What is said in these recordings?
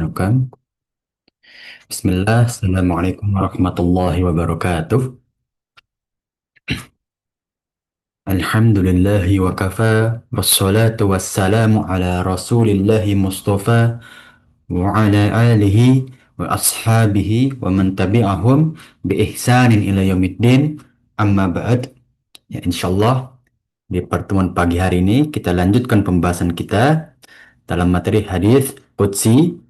Rekam. Bismillah, Assalamualaikum warahmatullahi wabarakatuh. Alhamdulillahi wa kafa, wassalatu wassalamu ala rasulillahi mustafa, wa ala alihi wa ashabihi wa man tabi'ahum bi ihsanin ila yaumiddin, amma ba'd. Ya, insyaallah di pertemuan pagi hari ini kita lanjutkan pembahasan kita dalam materi hadis qudsi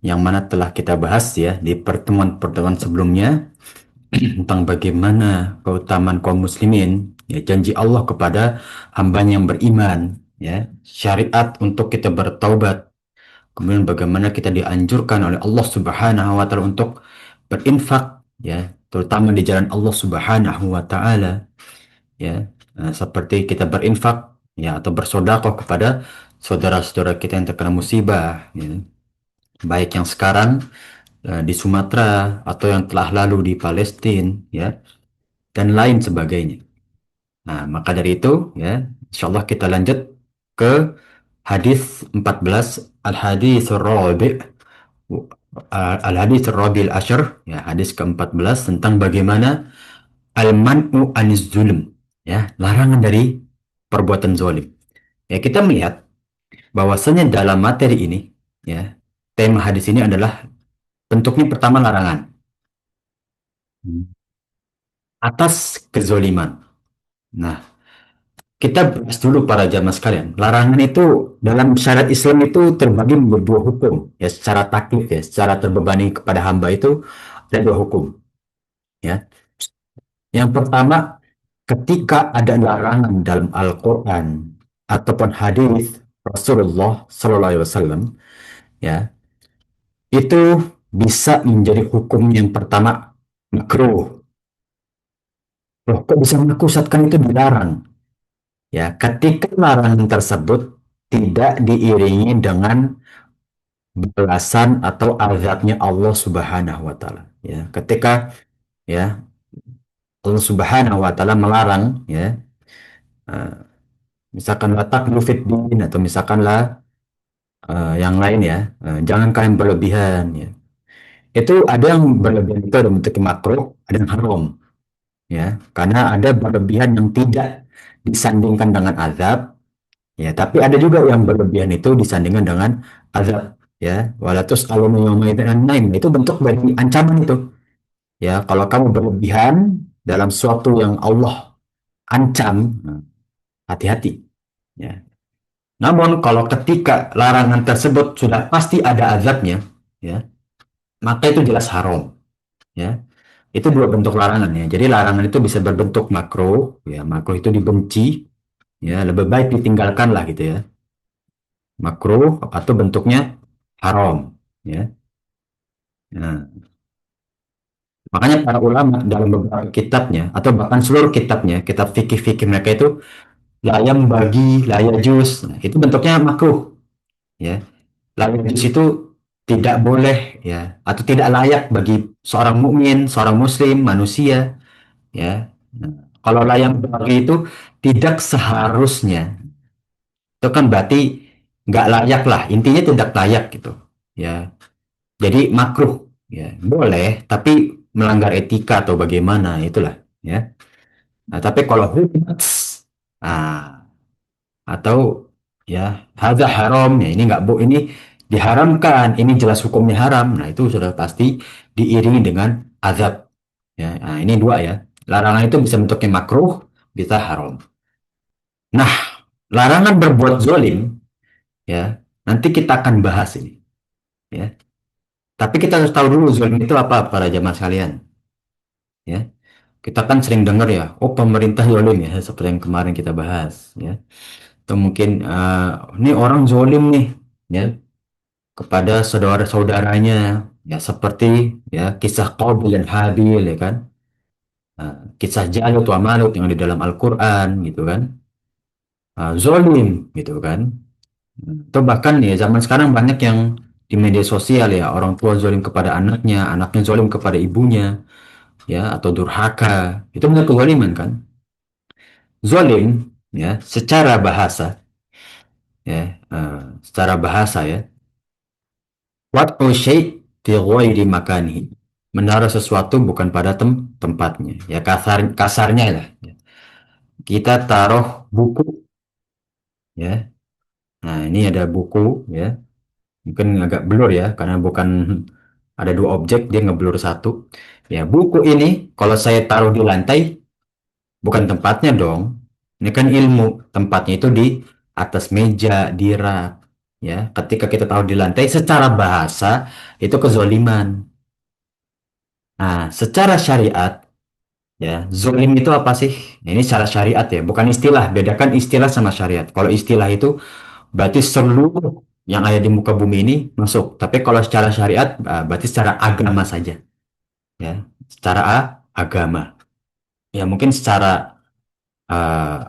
yang mana telah kita bahas ya di pertemuan-pertemuan sebelumnya tentang bagaimana keutamaan kaum muslimin, ya janji Allah kepada hambanya yang beriman, ya syariat untuk kita bertaubat, kemudian bagaimana kita dianjurkan oleh Allah Subhanahu wa taala untuk berinfak, ya terutama di jalan Allah Subhanahu wa taala, ya. Seperti kita berinfak ya atau bersedekah kepada saudara-saudara kita yang terkena musibah, ya. Baik yang sekarang di Sumatera atau yang telah lalu di Palestina, ya, dan lain sebagainya. Nah, maka dari itu, ya, insya Allah kita lanjut ke hadis 14, al-hadis rabi, al-hadis rabi al-ashr, ya, hadis ke-14 tentang bagaimana al-man'u aniz zulm, ya, larangan dari perbuatan zalim. Ya, kita melihat bahwasanya dalam materi ini, ya, tema hadis ini adalah bentuknya pertama larangan atas kezoliman. Nah, kita bahas dulu para jamaah sekalian. Larangan itu dalam syariat Islam itu terbagi menjadi dua hukum. Ya, secara taklif ya, secara terbebani kepada hamba itu ada dua hukum. Ya, yang pertama ketika ada larangan dalam Al-Quran ataupun hadis Rasulullah Sallallahu Alaihi Wasallam, ya itu bisa menjadi hukum yang pertama makruh. Loh, kok bisa makruh saat kan itu dilarang? Ya, ketika larangan tersebut tidak diiringi dengan balasan atau azabnya Allah Subhanahu wa taala. Ya, ketika ya Allah Subhanahu wa taala melarang ya, eh, misalkan la taqlu fid din atau misalkanlah yang lain ya, jangan kalian berlebihan ya. Itu ada yang berlebihan itu ada bentuk makruh, ada yang haram ya. Karena ada berlebihan yang tidak disandingkan dengan azab. Ya, tapi ada juga yang berlebihan itu disandingkan dengan azab. Ya, walatus kalau lain itu bentuk dari ancaman itu. Ya, kalau kamu berlebihan dalam suatu yang Allah ancam, nah, hati-hati. Ya. Namun kalau ketika larangan tersebut sudah pasti ada azabnya, ya, maka itu jelas haram. Ya, itu dua bentuk larangan ya. Jadi larangan itu bisa berbentuk makro, ya, makro itu dibenci, ya, lebih baik ditinggalkan lah gitu ya. Makruh atau bentuknya haram, ya. Nah, makanya para ulama dalam beberapa kitabnya atau bahkan seluruh kitabnya, kitab fikih-fikih mereka itu layam bagi layajus, nah, itu bentuknya makruh, ya. Layajus itu tidak boleh, ya, atau tidak layak bagi seorang mukmin, seorang muslim, manusia, ya. Nah, kalau layam bagi itu tidak seharusnya, itu kan berarti nggak layak lah, intinya tidak layak gitu, ya. Jadi makruh, ya boleh, tapi melanggar etika atau bagaimana itulah, ya. Nah, tapi kalau hukum, ah, atau ya hadza haram, ya ini nggak bu, ini diharamkan, ini jelas hukumnya haram. Nah itu sudah pasti diiringi dengan azab. Ya, nah, ini dua ya. Larangan itu bisa bentuknya makruh, bisa haram. Nah, larangan berbuat zolim, ya nanti kita akan bahas ini. Ya, tapi kita harus tahu dulu zolim itu apa para jamaah sekalian. Ya, kita kan sering dengar ya, oh pemerintah zolim ya, seperti yang kemarin kita bahas, ya. Atau mungkin ini orang zolim nih, ya, kepada saudara-saudaranya, ya seperti ya kisah Qabil dan Habil, ya kan. Kisah Jalut wa Malut yang di dalam Al-Quran, gitu kan. Zolim, gitu kan. Atau bahkan ya zaman sekarang banyak yang di media sosial ya, orang tua zolim kepada anaknya, anaknya zolim kepada ibunya, ya, atau durhaka. Itu benar kezaliman kan. Zolim ya secara bahasa ya, secara bahasa ya Wad'u syai' fi ghairi makanihi. Menaruh sesuatu bukan pada tempatnya. Ya kasarnya lah. Kita taruh buku ya. Nah, ini ada buku ya. Mungkin agak blur ya karena bukan ada dua objek dia ngeblur satu. Ya, buku ini kalau saya taruh di lantai bukan tempatnya dong. Ini kan ilmu. Tempatnya itu di atas meja, di rak. Ya, ketika kita taruh di lantai secara bahasa itu kezoliman. Nah, secara syariat, ya, zolim itu apa sih? Ini secara syariat ya, bukan istilah. Bedakan istilah sama syariat. Kalau istilah itu berarti seluruh yang ada di muka bumi ini masuk. Tapi kalau secara syariat, berarti secara agama saja. Ya, secara agama. Ya, mungkin secara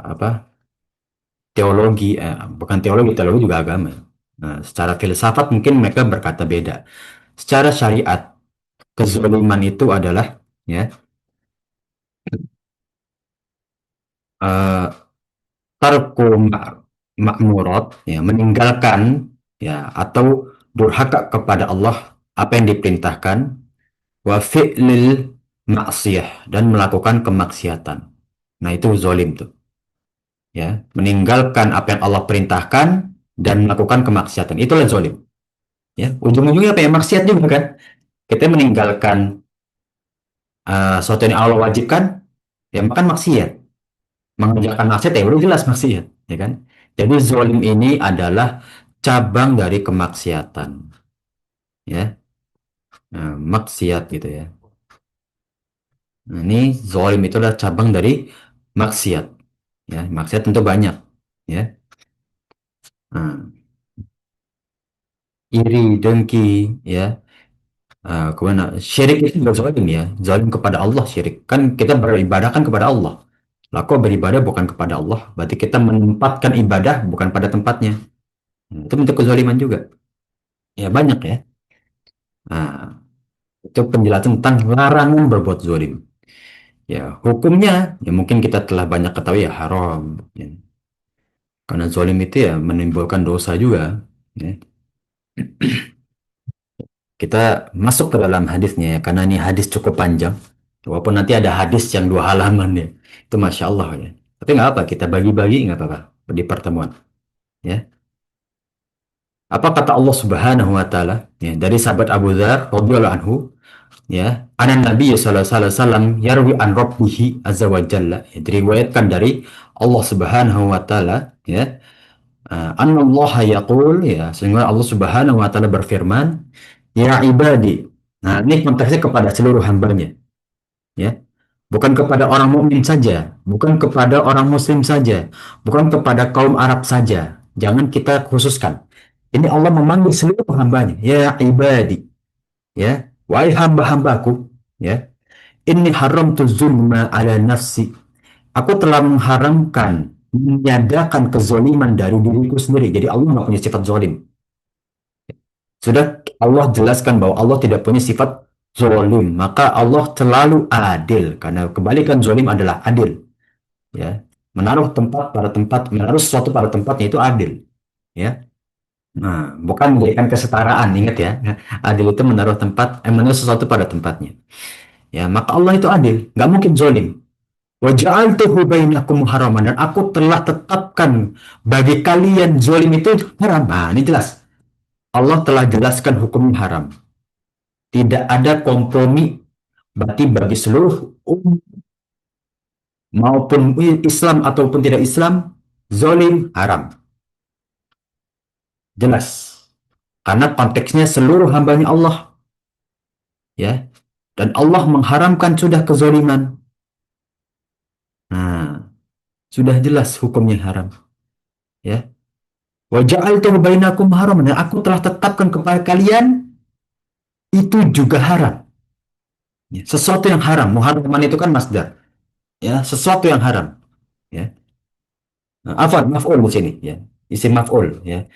apa teologi, bukan teologi, teologi juga agama. Nah, secara filsafat mungkin mereka berkata beda. Secara syariat, kezaliman itu adalah ya eh, tarku makmurat ya meninggalkan ya atau durhaka kepada Allah apa yang diperintahkan wa fi'lil maksiyah dan melakukan kemaksiatan. Nah, itu zalim tuh ya, meninggalkan apa yang Allah perintahkan dan melakukan kemaksiatan. Itulah zalim. Ya, ujung-ujungnya apa ya maksiat juga kan? Kita meninggalkan sesuatu yang Allah wajibkan ya makan maksiat. Mengerjakan maksiat ya udah jelas maksiat, ya kan? Jadi zalim ini adalah cabang dari kemaksiatan, ya. Nah, maksiat gitu ya. Nah, ini zalim itu adalah cabang dari maksiat, ya. Maksiat tentu banyak, ya. Nah, iri, dengki, ya. Kemana? Syirik itu juga zalim ya. Zalim kepada Allah syirik. Kan kita beribadah kan kepada Allah. Lah kok beribadah bukan kepada Allah? Berarti kita menempatkan ibadah bukan pada tempatnya. Nah, itu bentuk kezaliman juga. Ya banyak ya. Nah, itu penjelasan tentang larangan berbuat zalim. Ya, hukumnya ya mungkin kita telah banyak ketahui ya haram. Ya. Karena zalim itu ya menimbulkan dosa juga. Ya. Kita masuk ke dalam hadisnya ya, karena ini hadis cukup panjang. Walaupun nanti ada hadis yang 2 halaman ya. Itu Masya Allah ya. Tapi nggak apa, kita bagi-bagi nggak apa-apa di pertemuan. Ya. Apa kata Allah Subhanahu wa taala ya, dari sahabat Abu Dzar radhiyallahu anhu ya anan Nabi sallallahu alaihi wasallam yarwi an rabbihi azza wa jalla ya, diriwayatkan dari Allah Subhanahu wa taala ya Allah yaqul ya sehingga Allah Subhanahu wa taala berfirman ya ibadi. Nah, ini konteksnya kepada seluruh hambanya ya, bukan kepada orang mukmin saja, bukan kepada orang muslim saja, bukan kepada kaum Arab saja, jangan kita khususkan. Ini Allah memanggil seluruh hambanya ya ibadi, ya wahai hamba-hambaku ya, ini haram tu zulma ala nafsi, aku telah mengharamkan meniadakan kezoliman dari diriku sendiri. Jadi Allah nggak punya sifat zolim. Sudah Allah jelaskan bahwa Allah tidak punya sifat zolim, maka Allah selalu adil karena kebalikan zolim adalah adil ya, menaruh tempat pada tempat, menaruh sesuatu pada tempatnya itu adil ya. Nah, bukan memberikan kesetaraan, ingat ya. Adil itu menaruh menaruh sesuatu pada tempatnya. Ya, maka Allah itu adil, nggak mungkin zolim. Wa ja'altuhu bainakum haraman, dan aku telah tetapkan bagi kalian zolim itu haram. Nah, ini jelas. Allah telah jelaskan hukum haram. Tidak ada kompromi, berarti bagi seluruh umat maupun Islam ataupun tidak Islam, zolim haram. Jelas. Karena konteksnya seluruh hambanya Allah. Ya, dan Allah mengharamkan sudah kezoliman. Nah, sudah jelas hukumnya haram. Ya, wa ja'altu bainakum haram, dan aku telah tetapkan kepada kalian itu juga haram. Ya, sesuatu yang haram, muharraman itu kan masdar. Ya, sesuatu yang haram. Ya, nah, afwan, maf'ul di sini. Ya, isim maf'ul. Ya,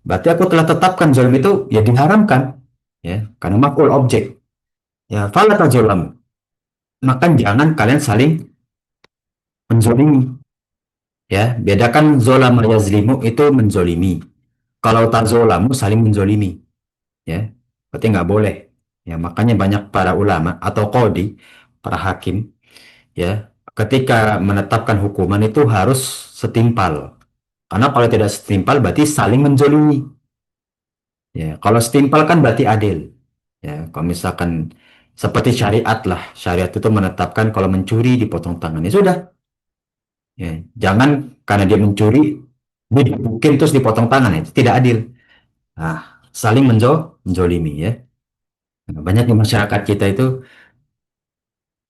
berarti aku telah tetapkan zalim itu ya diharamkan. Ya, karena maf'ul objek. Ya, fala tazalamu. Maka jangan kalian saling menzolimi. Ya, bedakan zolama yazlimu itu menzolimi. Kalau tak zolamu saling menzolimi. Ya, berarti nggak boleh. Ya, makanya banyak para ulama atau qadi, para hakim, ya, ketika menetapkan hukuman itu harus setimpal. Karena kalau tidak setimpal berarti saling menzolimi. Ya, kalau setimpal kan berarti adil. Ya, kalau misalkan seperti syariat lah, syariat itu menetapkan kalau mencuri dipotong tangan. Ya sudah, ya, jangan karena dia mencuri dia digebukin terus dipotong tangan, ya, itu tidak adil. Nah, saling menzolimi ya. Nah, banyak di masyarakat kita itu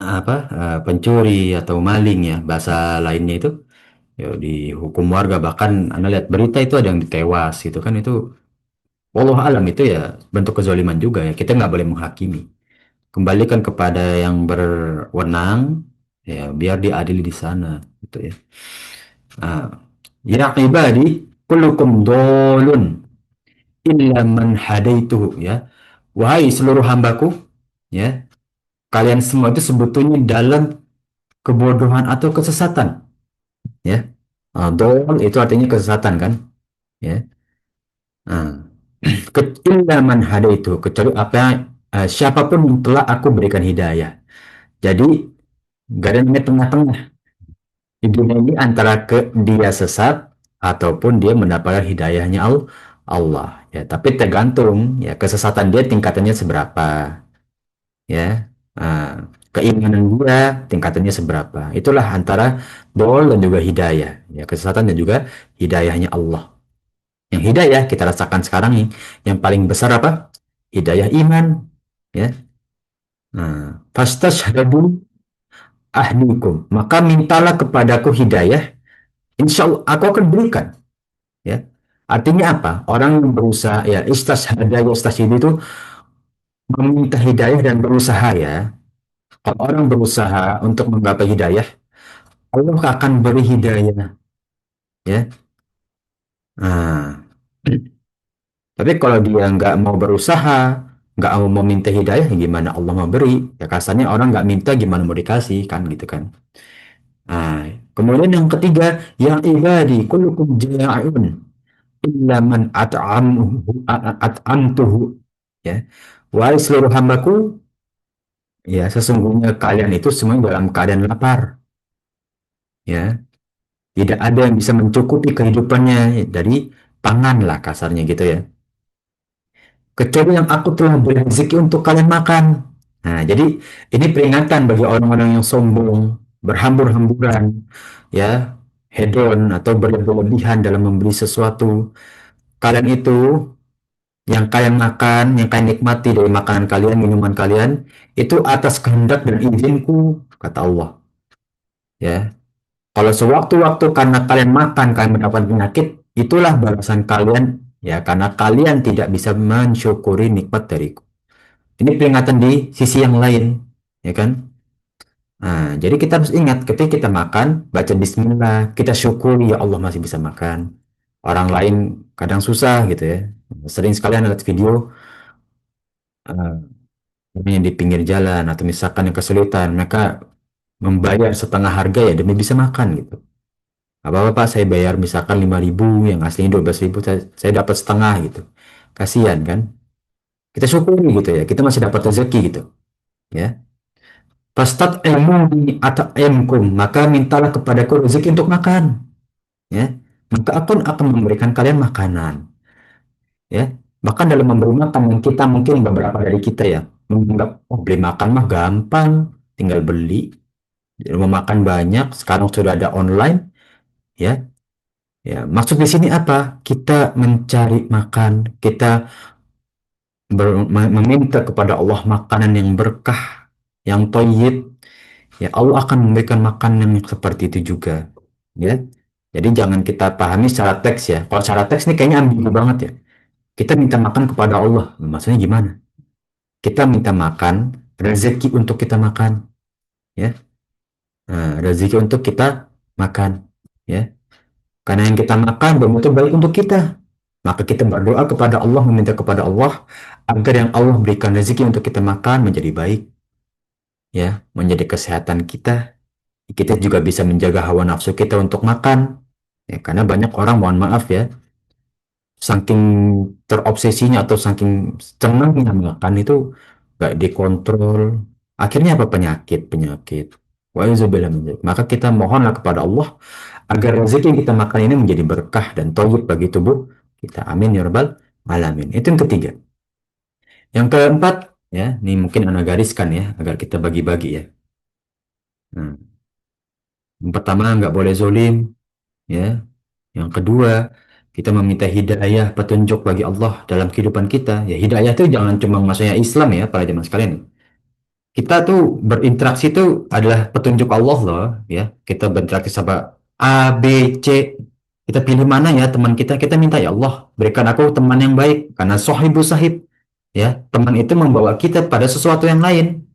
apa pencuri atau maling ya bahasa lainnya itu ya dihukum warga, bahkan anda lihat berita itu ada yang ditewas gitu kan, itu wallah alam itu ya bentuk kezaliman juga ya, kita nggak boleh menghakimi, kembalikan kepada yang berwenang ya biar diadili di sana gitu ya. Nah, ya ibadi kullukum dolun illa man hadaituhu ya, wahai seluruh hambaku ya, kalian semua itu sebetulnya dalam kebodohan atau kesesatan ya. Dol itu artinya kesesatan kan ya. Nah, illa man hadaitu, kecuali apa siapapun yang telah aku berikan hidayah. Jadi gak ada namanya tengah-tengah di dunia ini antara dia sesat ataupun dia mendapatkan hidayahnya Allah ya, tapi tergantung ya kesesatan dia tingkatannya seberapa ya. Keimanan dia tingkatannya seberapa, itulah antara dol dan juga hidayah ya, kesesatan dan juga hidayahnya Allah. Yang hidayah kita rasakan sekarang nih, yang paling besar apa? Hidayah iman ya. Nah, fastashhadu ahdikum, maka mintalah kepadaku hidayah, insya Allah aku akan berikan ya. Artinya apa? Orang yang berusaha ya, istashhada ya, istashhadu itu meminta hidayah dan berusaha ya. Kalau orang berusaha untuk menggapai hidayah, Allah akan beri hidayah ya. Nah, tapi kalau dia nggak mau berusaha, nggak mau meminta hidayah, ya gimana Allah mau beri? Ya kasarnya orang nggak minta gimana mau dikasih kan gitu kan. Nah, kemudian yang ketiga, yang ibadi kullukum ja'un illa man at'amtuhu ya. Wahai seluruh hambaku, ya sesungguhnya kalian itu semua dalam keadaan lapar ya. Tidak ada yang bisa mencukupi kehidupannya ya, dari pangan lah kasarnya gitu ya. Kecuali yang aku telah beri rezeki untuk kalian makan. Nah, jadi ini peringatan bagi orang-orang yang sombong, berhambur-hamburan, ya, hedon atau berlebihan dalam membeli sesuatu. Kalian itu, yang kalian makan, yang kalian nikmati dari makanan kalian, minuman kalian, itu atas kehendak dan izinku, kata Allah. Ya, kalau sewaktu-waktu karena kalian makan, kalian mendapat penyakit, itulah balasan kalian, ya, karena kalian tidak bisa mensyukuri nikmat dariku. Ini peringatan di sisi yang lain, ya kan? Nah, jadi kita harus ingat ketika kita makan, baca bismillah, kita syukuri ya Allah masih bisa makan. Orang lain kadang susah gitu ya. Sering sekali Anda lihat video yang di pinggir jalan atau misalkan yang kesulitan, mereka membayar setengah harga ya demi bisa makan gitu. Apa-apa Pak, saya bayar misalkan 5.000, yang aslinya 12.000, saya dapat setengah gitu. Kasihan kan? Kita syukuri gitu ya, kita masih dapat rezeki gitu. Ya. Fastat ilmu atau emkum, maka mintalah kepadaku rezeki untuk makan, ya. Maka aku akan memberikan kalian makanan, ya. Bahkan dalam memberi makan yang kita mungkin beberapa dari kita ya menganggap oh beli makan mah gampang, tinggal beli, rumah makan banyak, sekarang sudah ada online, ya. Ya, maksud di sini apa? Kita mencari makan, kita meminta kepada Allah makanan yang berkah, yang thayyib, ya Allah akan memberikan makanan yang seperti itu juga ya. Jadi jangan kita pahami secara teks ya, kalau secara teks ini kayaknya ambigu banget ya, kita minta makan kepada Allah maksudnya gimana, kita minta makan rezeki untuk kita makan ya. Nah, rezeki untuk kita makan ya, karena yang kita makan belum tentu baik untuk kita, maka kita berdoa kepada Allah, meminta kepada Allah agar yang Allah berikan rezeki untuk kita makan menjadi baik ya, menjadi kesehatan kita. Kita juga bisa menjaga hawa nafsu kita untuk makan. Ya, karena banyak orang, mohon maaf ya, saking terobsesinya atau saking senangnya makan itu nggak dikontrol. Akhirnya apa? Penyakit. Wa'udzubillah min dzalik. Maka kita mohonlah kepada Allah agar rezeki yang kita makan ini menjadi berkah dan thayyib bagi tubuh kita. Amin ya rabbal alamin. Itu yang ketiga. Yang keempat, ya, ini mungkin anak gariskan ya agar kita bagi-bagi ya. Nah, yang pertama nggak boleh zolim, ya. Yang kedua, kita meminta hidayah, petunjuk bagi Allah dalam kehidupan kita. Ya, hidayah itu jangan cuma maksudnya Islam ya, para jemaah sekalian. Kita tuh berinteraksi itu adalah petunjuk Allah loh, ya. Kita berinteraksi sama A, B, C. Kita pilih mana ya teman kita minta ya Allah, berikan aku teman yang baik karena sohibu sahib. Ya, teman itu membawa kita pada sesuatu yang lain,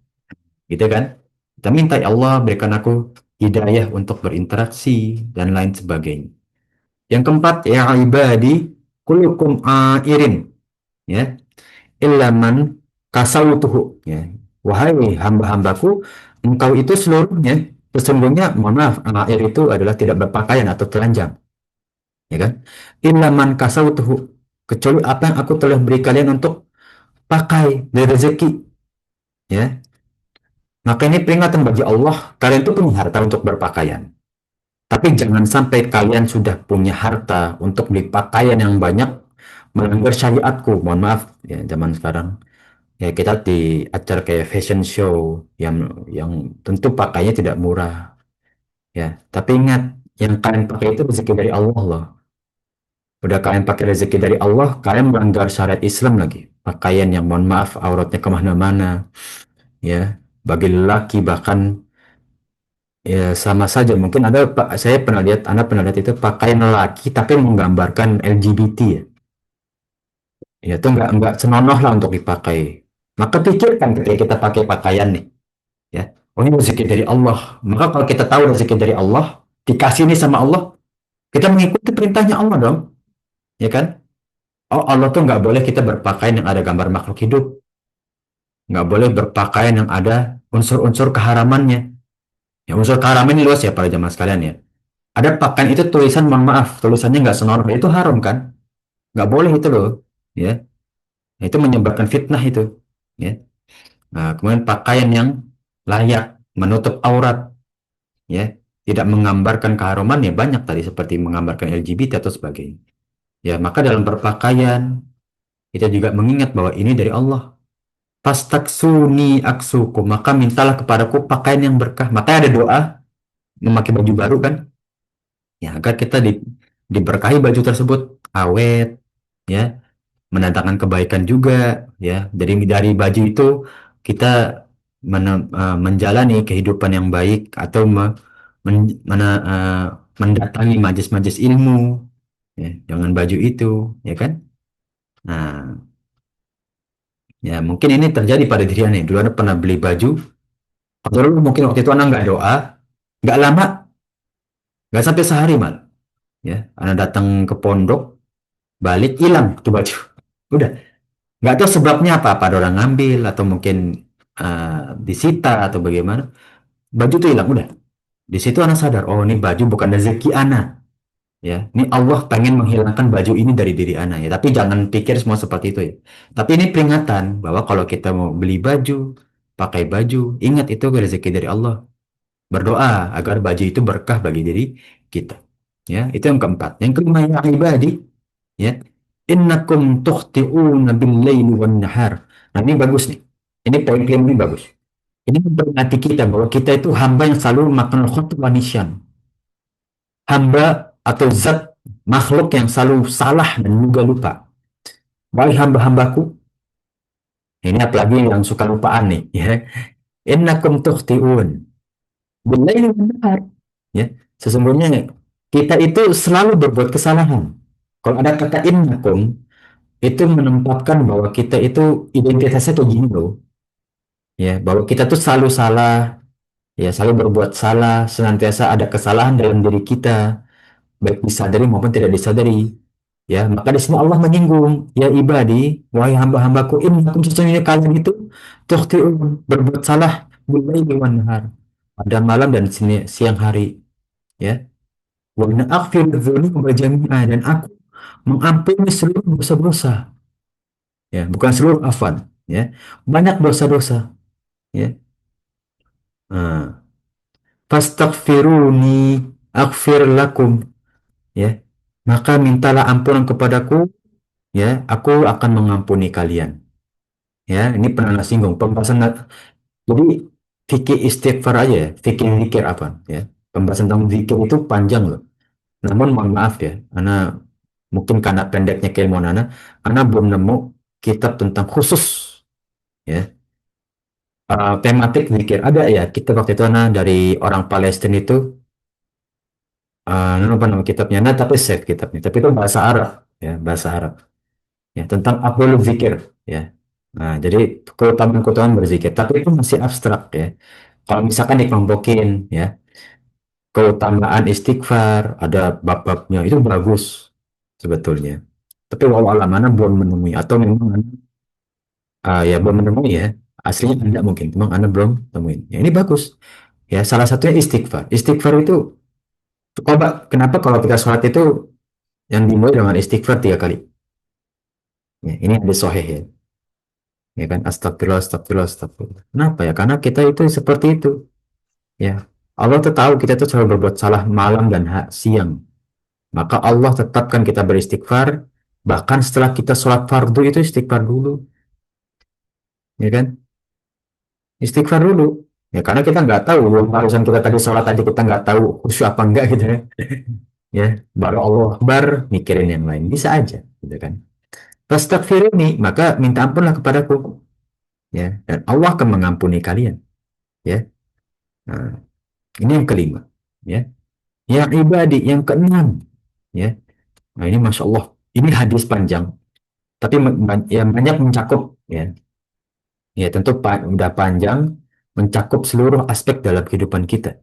gitu kan? Kita minta ya Allah, berikan aku hidayah untuk berinteraksi dan lain sebagainya. Yang keempat, ya ibadi, kulukum airin, ya, ilaman kasautuhu, ya. Wahai hamba-hambaku, engkau itu seluruhnya, sesungguhnya, mohon maaf, air itu adalah tidak berpakaian atau telanjang, ya kan? Ilaman kasautuhu, kecuali apa yang aku telah beri kalian untuk pakai dari rezeki, ya. Maka ini peringatan bagi Allah, kalian itu punya harta untuk berpakaian. Tapi jangan sampai kalian sudah punya harta untuk beli pakaian yang banyak melanggar syariatku. Mohon maaf ya zaman sekarang. Ya kita di acara kayak fashion show yang tentu pakainya tidak murah ya. Tapi ingat yang kalian pakai itu rezeki dari Allah loh. Udah kalian pakai rezeki dari Allah, kalian melanggar syariat Islam lagi. Pakaian yang mohon maaf auratnya kemana-mana ya. Bagi lelaki bahkan ya sama saja. Mungkin ada saya pernah lihat, Anda pernah lihat itu pakaian lelaki tapi menggambarkan LGBT ya. Ya itu nggak senonoh lah untuk dipakai. Maka pikirkan ketika kita pakai pakaian nih, ya. Oh ini rezeki dari Allah. Maka kalau kita tahu rezeki dari Allah, dikasih ini sama Allah, kita mengikuti perintahnya Allah dong, ya kan? Oh Allah tuh nggak boleh kita berpakaian yang ada gambar makhluk hidup, nggak boleh berpakaian yang ada unsur-unsur keharamannya. Ya unsur keharaman ini luas ya para jamaah sekalian ya. Ada pakaian itu tulisan mohon maaf, tulisannya nggak senonoh, itu haram kan? Nggak boleh itu loh, ya. Nah, itu menyebarkan fitnah itu, ya. Nah, kemudian pakaian yang layak menutup aurat, ya, tidak menggambarkan keharuman ya banyak tadi seperti menggambarkan LGBT atau sebagainya. Ya, maka dalam berpakaian kita juga mengingat bahwa ini dari Allah. Fastaksuni aksuku, maka mintalah kepadaku pakaian yang berkah. Maka ada doa memakai baju baru kan, ya agar kita diberkahi baju tersebut awet, ya, mendatangkan kebaikan juga ya. Dari baju itu kita menjalani kehidupan yang baik atau mendatangi majelis-majelis ilmu ya, dengan baju itu ya kan. Nah ya mungkin ini terjadi pada diri Anda. Dulu Anda pernah beli baju, dulu mungkin waktu itu Anda nggak doa, nggak lama, nggak sampai sehari mal, ya Anda datang ke pondok, balik hilang tuh baju, udah. Nggak tahu sebabnya apa, ada orang ngambil atau mungkin disita atau bagaimana. Baju tuh hilang, udah. Di situ anak sadar, oh ini baju bukan rezeki anak. Ya, ini Allah pengen menghilangkan baju ini dari diri anak ya. Tapi jangan pikir semua seperti itu ya. Tapi ini peringatan bahwa kalau kita mau beli baju, pakai baju, ingat itu rezeki dari Allah. Berdoa agar baju itu berkah bagi diri kita. Ya, itu yang keempat. Yang kelima ya ibadi, ya. Innakum tukhti'una bil-laili wan-nahar. Nah, ini bagus nih. Ini poin kelima ini bagus. Ini memperingati kita bahwa kita itu hamba yang selalu makan khotu wa nisyan. Hamba atau zat makhluk yang selalu salah dan juga lupa. Wahai hamba-hambaku, ini apalagi yang suka lupaan nih, ya. Innakum tukhti'un bil-laili wan-nahar. Ya, sesungguhnya kita itu selalu berbuat kesalahan. Kalau ada kata innakum, itu menempatkan bahwa kita itu identitasnya kayak gini loh, ya bahwa kita tuh selalu salah, ya selalu berbuat salah, senantiasa ada kesalahan dalam diri kita, baik disadari maupun tidak disadari, ya maka di sini Allah menyinggung, ya ibadi, wahai hamba-hambaku, innakum sesungguhnya kalian itu tukhti'un, berbuat salah bil-laili wan nahar, pada malam dan siang hari, ya wa ana aghfiru dzunuba jami'a, dan aku mengampuni seluruh dosa-dosa, ya, bukan seluruh afan, ya, banyak dosa-dosa, ya. Nah, fastaghfiruni aghfir lakum, ya. Maka mintalah ampunan kepadaku, ya, aku akan mengampuni kalian. Ya, ini pernah singgung pembahasan. Jadi fikih istighfar aja ya, fikih zikir apa, ya. Pembahasan tentang zikir itu panjang loh. Namun mohon maaf ya, karena mungkin karena pendeknya keilmuan Ana belum nemu kitab tentang khusus, ya, tematik zikir. Ada ya, kita waktu itu dari orang Palestina itu, lupa nama kitabnya, nah tapi save kitabnya, tapi itu bahasa Arab, ya, bahasa Arab, ya, tentang afdhalul zikir, ya. Nah, jadi keutamaan-keutamaan berzikir, tapi itu masih abstrak ya. Kalau misalkan dikelompokin, ya, keutamaan istighfar, ada bab-babnya, itu bagus sebetulnya. Tapi walau alam mana belum menemui, atau memang ya belum menemui ya. Aslinya ada mungkin, memang Anda belum temuin. Ya, ini bagus. Ya, salah satunya istighfar. Istighfar itu, coba kenapa kalau kita sholat itu yang dimulai dengan istighfar 3 kali? Ya, ini ada sahih ya. Ya kan, astagfirullah, astagfirullah, astagfirullah. Kenapa ya? Karena kita itu seperti itu. Ya, Allah tuh tahu kita tuh selalu berbuat salah malam dan siang. Maka Allah tetapkan kita beristighfar, bahkan setelah kita sholat fardu itu istighfar dulu, ya kan? Istighfar dulu. Ya karena kita nggak tahu, barusan kita tadi sholat aja kita nggak tahu khusyuk apa enggak gitu ya. Ya, baru Allah Akbar mikirin yang lain. Bisa aja, gitu kan? Fastaghfiruni, maka minta ampunlah kepadaku, ya. Dan Allah akan mengampuni kalian, ya. Nah, ini yang kelima, ya. Yang ibadi, yang keenam, ya. Nah, ini Masya Allah, ini hadis panjang, tapi ya banyak mencakup, ya. Ya, tentu udah panjang, mencakup seluruh aspek dalam kehidupan kita,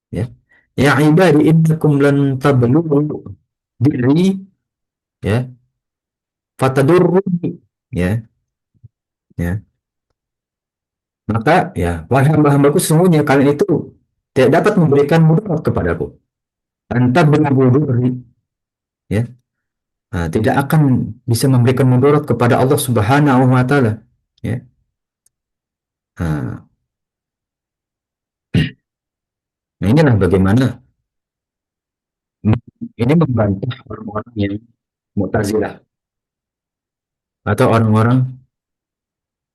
ya. Ya ibadi innakum lan tablughu birri, ya, fatadurruni, ya, ya. Maka ya, wahai hamba-hambaku, sesungguhnya kalian itu tidak dapat memberikan mudarat kepadaku. Anta berwudhu, ya. Nah, tidak akan bisa memberikan mudarat kepada Allah Subhanahu wa taala, ya. Nah, nah inilah bagaimana ini membantah orang-orang yang Mu'tazilah atau orang-orang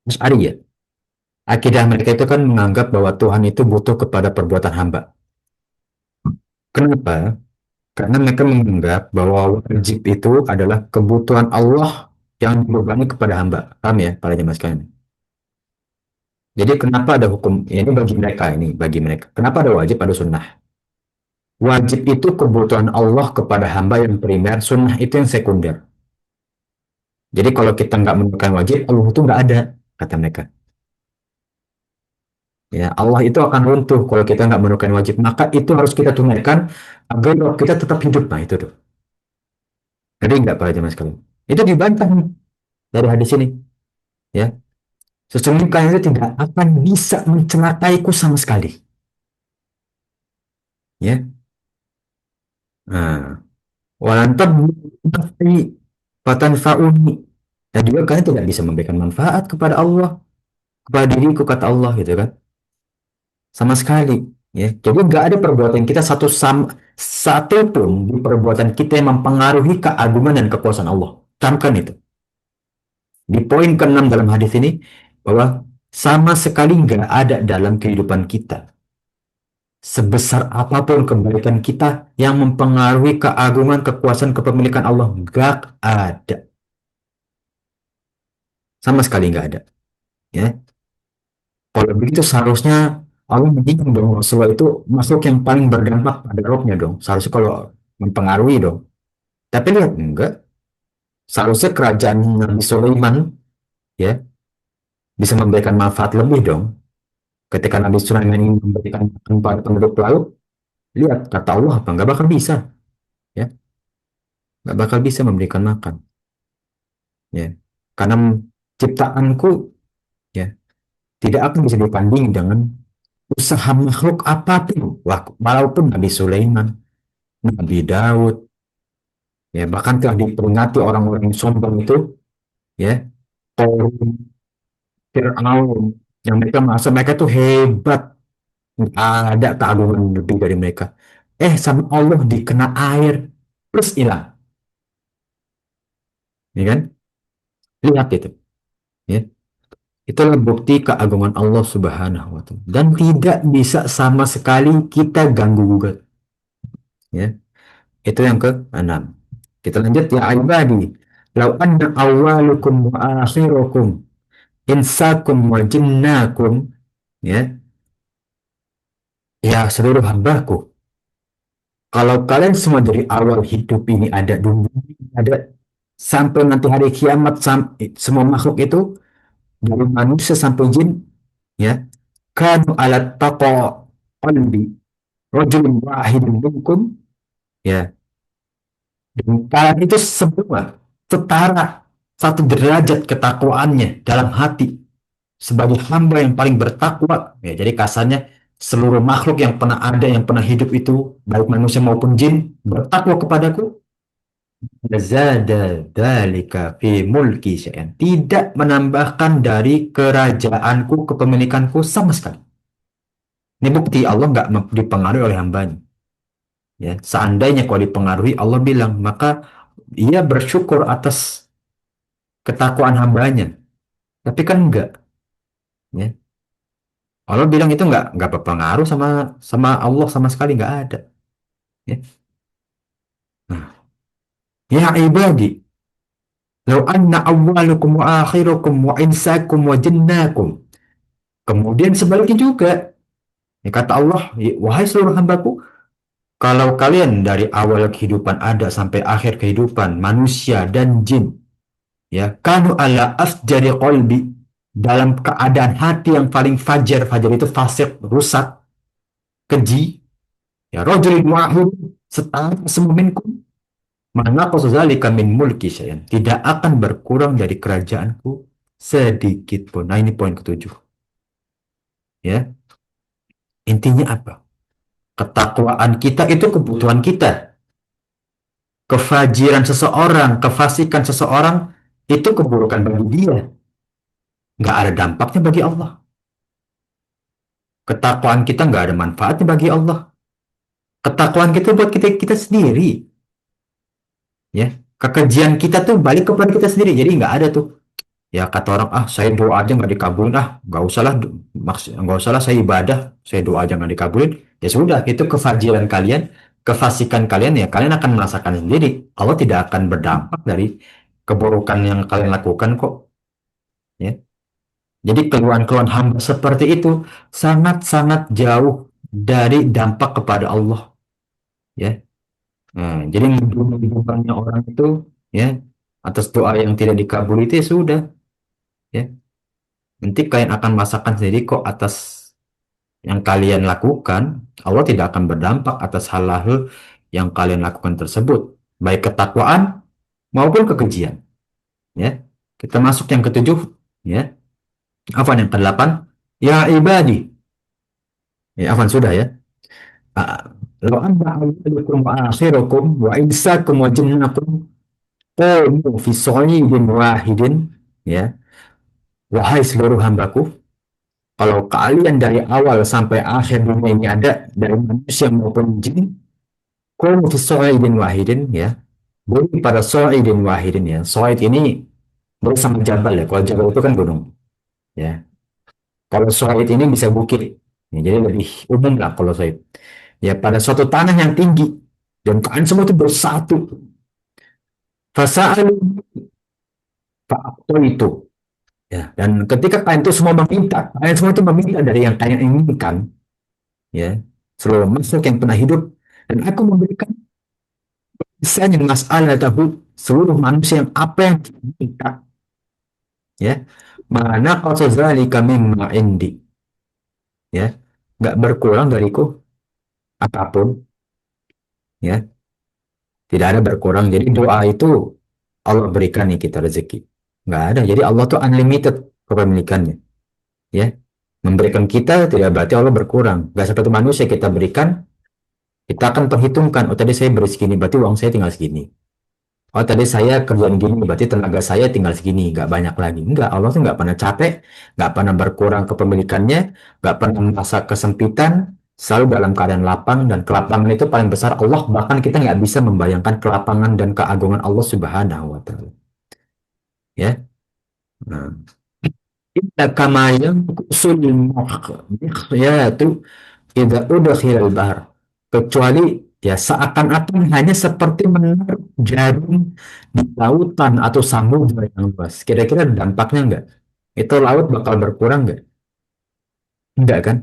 Asy'ari ya. Akidah mereka itu kan menganggap bahwa Tuhan itu butuh kepada perbuatan hamba. Kenapa? Karena mereka menganggap bahwa wajib itu adalah kebutuhan Allah yang dibebani kepada hamba. Paham ya, para jemaah sekalian? Jadi kenapa ada hukum? Ya, ini bagi mereka ini, bagi mereka. Kenapa ada wajib, ada sunnah? Wajib itu kebutuhan Allah kepada hamba yang primer, sunnah itu yang sekunder. Jadi kalau kita nggak menunaikan wajib, Allah itu nggak ada, kata mereka. Ya, Allah itu akan runtuh kalau kita nggak menunaikan wajib. Maka itu harus kita tunaikan agar kita tetap hidup. Nah itu tuh. Jadi nggak para jemaah sekalian. Itu dibantah nih dari hadis ini. Ya, sesungguhnya kalian itu tidak akan bisa mencelakaiku sama sekali. Ya, nah, walantab fatanfa'uni, dan juga kalian tidak bisa memberikan manfaat kepada Allah, kepada diriku, kata Allah, gitu kan, sama sekali, ya. Jadi nggak ada perbuatan kita satu pun di perbuatan kita yang mempengaruhi keagungan dan kekuasaan Allah. Camkan itu di poin ke-6 dalam hadis ini, bahwa sama sekali nggak ada dalam kehidupan kita sebesar apapun kebaikan kita yang mempengaruhi keagungan, kekuasaan, kepemilikan Allah. Nggak ada. Sama sekali nggak ada. Ya. Kalau begitu seharusnya Allah menginginkan dong Rasulullah itu masuk yang paling berdampak pada rohnya dong. Seharusnya kalau mempengaruhi dong. Tapi lihat enggak. Seharusnya kerajaan Nabi Sulaiman, ya, bisa memberikan manfaat lebih dong. Ketika Nabi Sulaiman ingin memberikan makan pada penduduk laut, lihat kata Allah apa nggak bakal bisa, ya, nggak bakal bisa memberikan makan, ya, karena ciptaanku, ya, tidak akan bisa dibanding dengan usaha makhluk apapun, walaupun Nabi Sulaiman, Nabi Daud, Ya, bahkan telah diperingati orang-orang yang sombong itu, ya, Korun, Fir'aun, yang mereka merasa mereka tuh hebat, nggak ada keagungan lebih dari mereka. Sama Allah dikena air, terus hilang, ya kan? Lihat itu, ya. Itulah bukti keagungan Allah Subhanahu wa Ta'ala. Dan tidak bisa sama sekali kita ganggu gugat, ya. Itu yang ke-6. Kita lanjut ya ibadi. Lau anna awalukum wa akhirukum insakum wa jinnakum, ya, ya seluruh hambaku. Kalau kalian semua dari awal hidup ini ada dulu, ada sampai nanti hari kiamat, semua makhluk itu dari manusia sampai jin, ya, kanu alat taqa qalbi rajulun wahidun minkum, ya, dan kalian itu semua setara satu derajat ketakwaannya dalam hati sebagai hamba yang paling bertakwa, ya. Jadi kasarnya seluruh makhluk yang pernah ada, yang pernah hidup itu, baik manusia maupun jin, bertakwa kepadaku, zada dzalika fi mulki syai'an, tidak menambahkan dari kerajaanku, kepemilikanku sama sekali. Ini bukti Allah nggak dipengaruhi oleh hambanya, ya. Seandainya kalau dipengaruhi, Allah bilang, maka ia bersyukur atas ketakwaan hambanya, tapi kan enggak, ya. Allah bilang itu nggak berpengaruh sama sama Allah sama sekali, nggak ada, ya. Nah, ya ibadi, law anna awwalukum wa akhirukum wa insakum wa jinnakum. Kemudian sebaliknya juga, ya, kata Allah, wahai seluruh hambaku, kalau kalian dari awal kehidupan ada sampai akhir kehidupan, manusia dan jin, ya, kanu ala afjari qalbi, dalam keadaan hati yang paling fajar, fajar itu fasik, rusak, keji, ya, rajulin wahid, setara semua minkum, mana zalika min mulki syai'an, tidak akan berkurang dari kerajaanku sedikit pun. Nah, ini poin ketujuh, ya. Intinya apa? Ketakwaan kita itu kebutuhan kita. Kefajiran seseorang, kefasikan seseorang itu keburukan bagi dia. Nggak ada dampaknya bagi Allah. Ketakwaan kita nggak ada manfaatnya bagi Allah. Ketakwaan kita buat kita sendiri, ya. Kekejian kita tuh balik kepada kita sendiri. Jadi nggak ada tuh, ya, kata orang, saya doa aja nggak dikabulin, nggak usah lah, nggak usah lah saya ibadah, saya doa aja nggak dikabulin. Ya sudah, itu kefajiran kalian, kefasikan kalian, ya kalian akan merasakan sendiri. Allah tidak akan berdampak dari keburukan yang kalian lakukan kok, ya. Jadi keluhan-keluhan hamba seperti itu sangat-sangat jauh dari dampak kepada Allah, ya. Nah, jadi hubungannya orang itu, ya, atas doa yang tidak dikabul itu, ya sudah, ya. Nanti kalian akan merasakan sendiri kok atas yang kalian lakukan. Allah tidak akan berdampak atas hal-hal yang kalian lakukan tersebut, baik ketakwaan maupun kekejian, ya. Kita masuk yang ketujuh, ya. Afan yang kedelapan, ya ibadi, ya afan sudah, ya. Lalu anda awalukum wa akhirukum wa insakum wa jinnakum qamu fi sa'idin wahidin, ya, wahai seluruh hambaku, kalau kalian dari awal sampai akhir dunia ini ada, dari manusia maupun jin, qamu fi sa'idin wahidin, ya, boleh pada sa'idin wahidin, ya. Sa'id ini bersama jabal, ya. Kalau jabal itu kan gunung, ya. Kalau sa'id ini bisa bukit, ya, jadi lebih umum lah kalau sa'id. Ya, pada suatu tanah yang tinggi dan kalian semua itu bersatu. Fasa'alu itu, ya. Dan ketika kalian itu semua meminta, kalian semua itu meminta dari yang kalian inginkan, ya, seluruh makhluk yang pernah hidup, dan aku memberikan misalnya masalah tahu seluruh manusia yang apa yang diminta, ya, mana kau kami indi, ya, nggak berkurang dariku apapun, ya, tidak ada berkurang. Jadi doa itu Allah berikan nih kita rezeki, nggak ada. Jadi Allah tuh unlimited kepemilikannya, ya. Memberikan kita tidak berarti Allah berkurang. Nggak seperti manusia, kita berikan, kita akan perhitungkan, oh tadi saya beri segini, berarti uang saya tinggal segini. Oh tadi saya kerjaan gini, berarti tenaga saya tinggal segini, nggak banyak lagi. Enggak, Allah tuh nggak pernah capek, nggak pernah berkurang kepemilikannya, nggak pernah merasa kesempitan, selalu dalam keadaan lapang, dan kelapangan itu paling besar Allah, bahkan kita nggak bisa membayangkan kelapangan dan keagungan Allah Subhanahu wa Ta'ala. Ya, nah, inna kama yanqusul mikhyatu idza udkhilal bahr. Kecuali ya seakan-akan hanya seperti menaruh jarum di lautan atau samudra yang luas. Kira-kira dampaknya enggak? Itu laut bakal berkurang enggak? Enggak kan?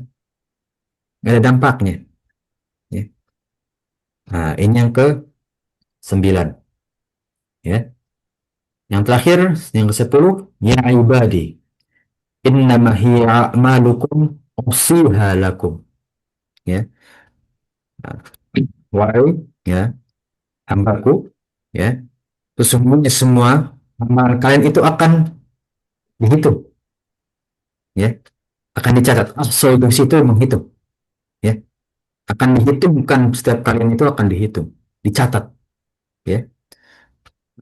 Enggak ada dampaknya. Ya. Nah, ini yang ke 9. Ya. Yang terakhir, yang ke-10, ya ibadi, innama hiya a'malukum usiha lakum. Ya. Nah, wahai ya hambaku, ya, sesungguhnya semua amalan kalian itu akan dihitung, ya, akan dicatat. Absolusi itu menghitung, ya, akan dihitung, bukan setiap kalian itu akan dihitung, dicatat, ya.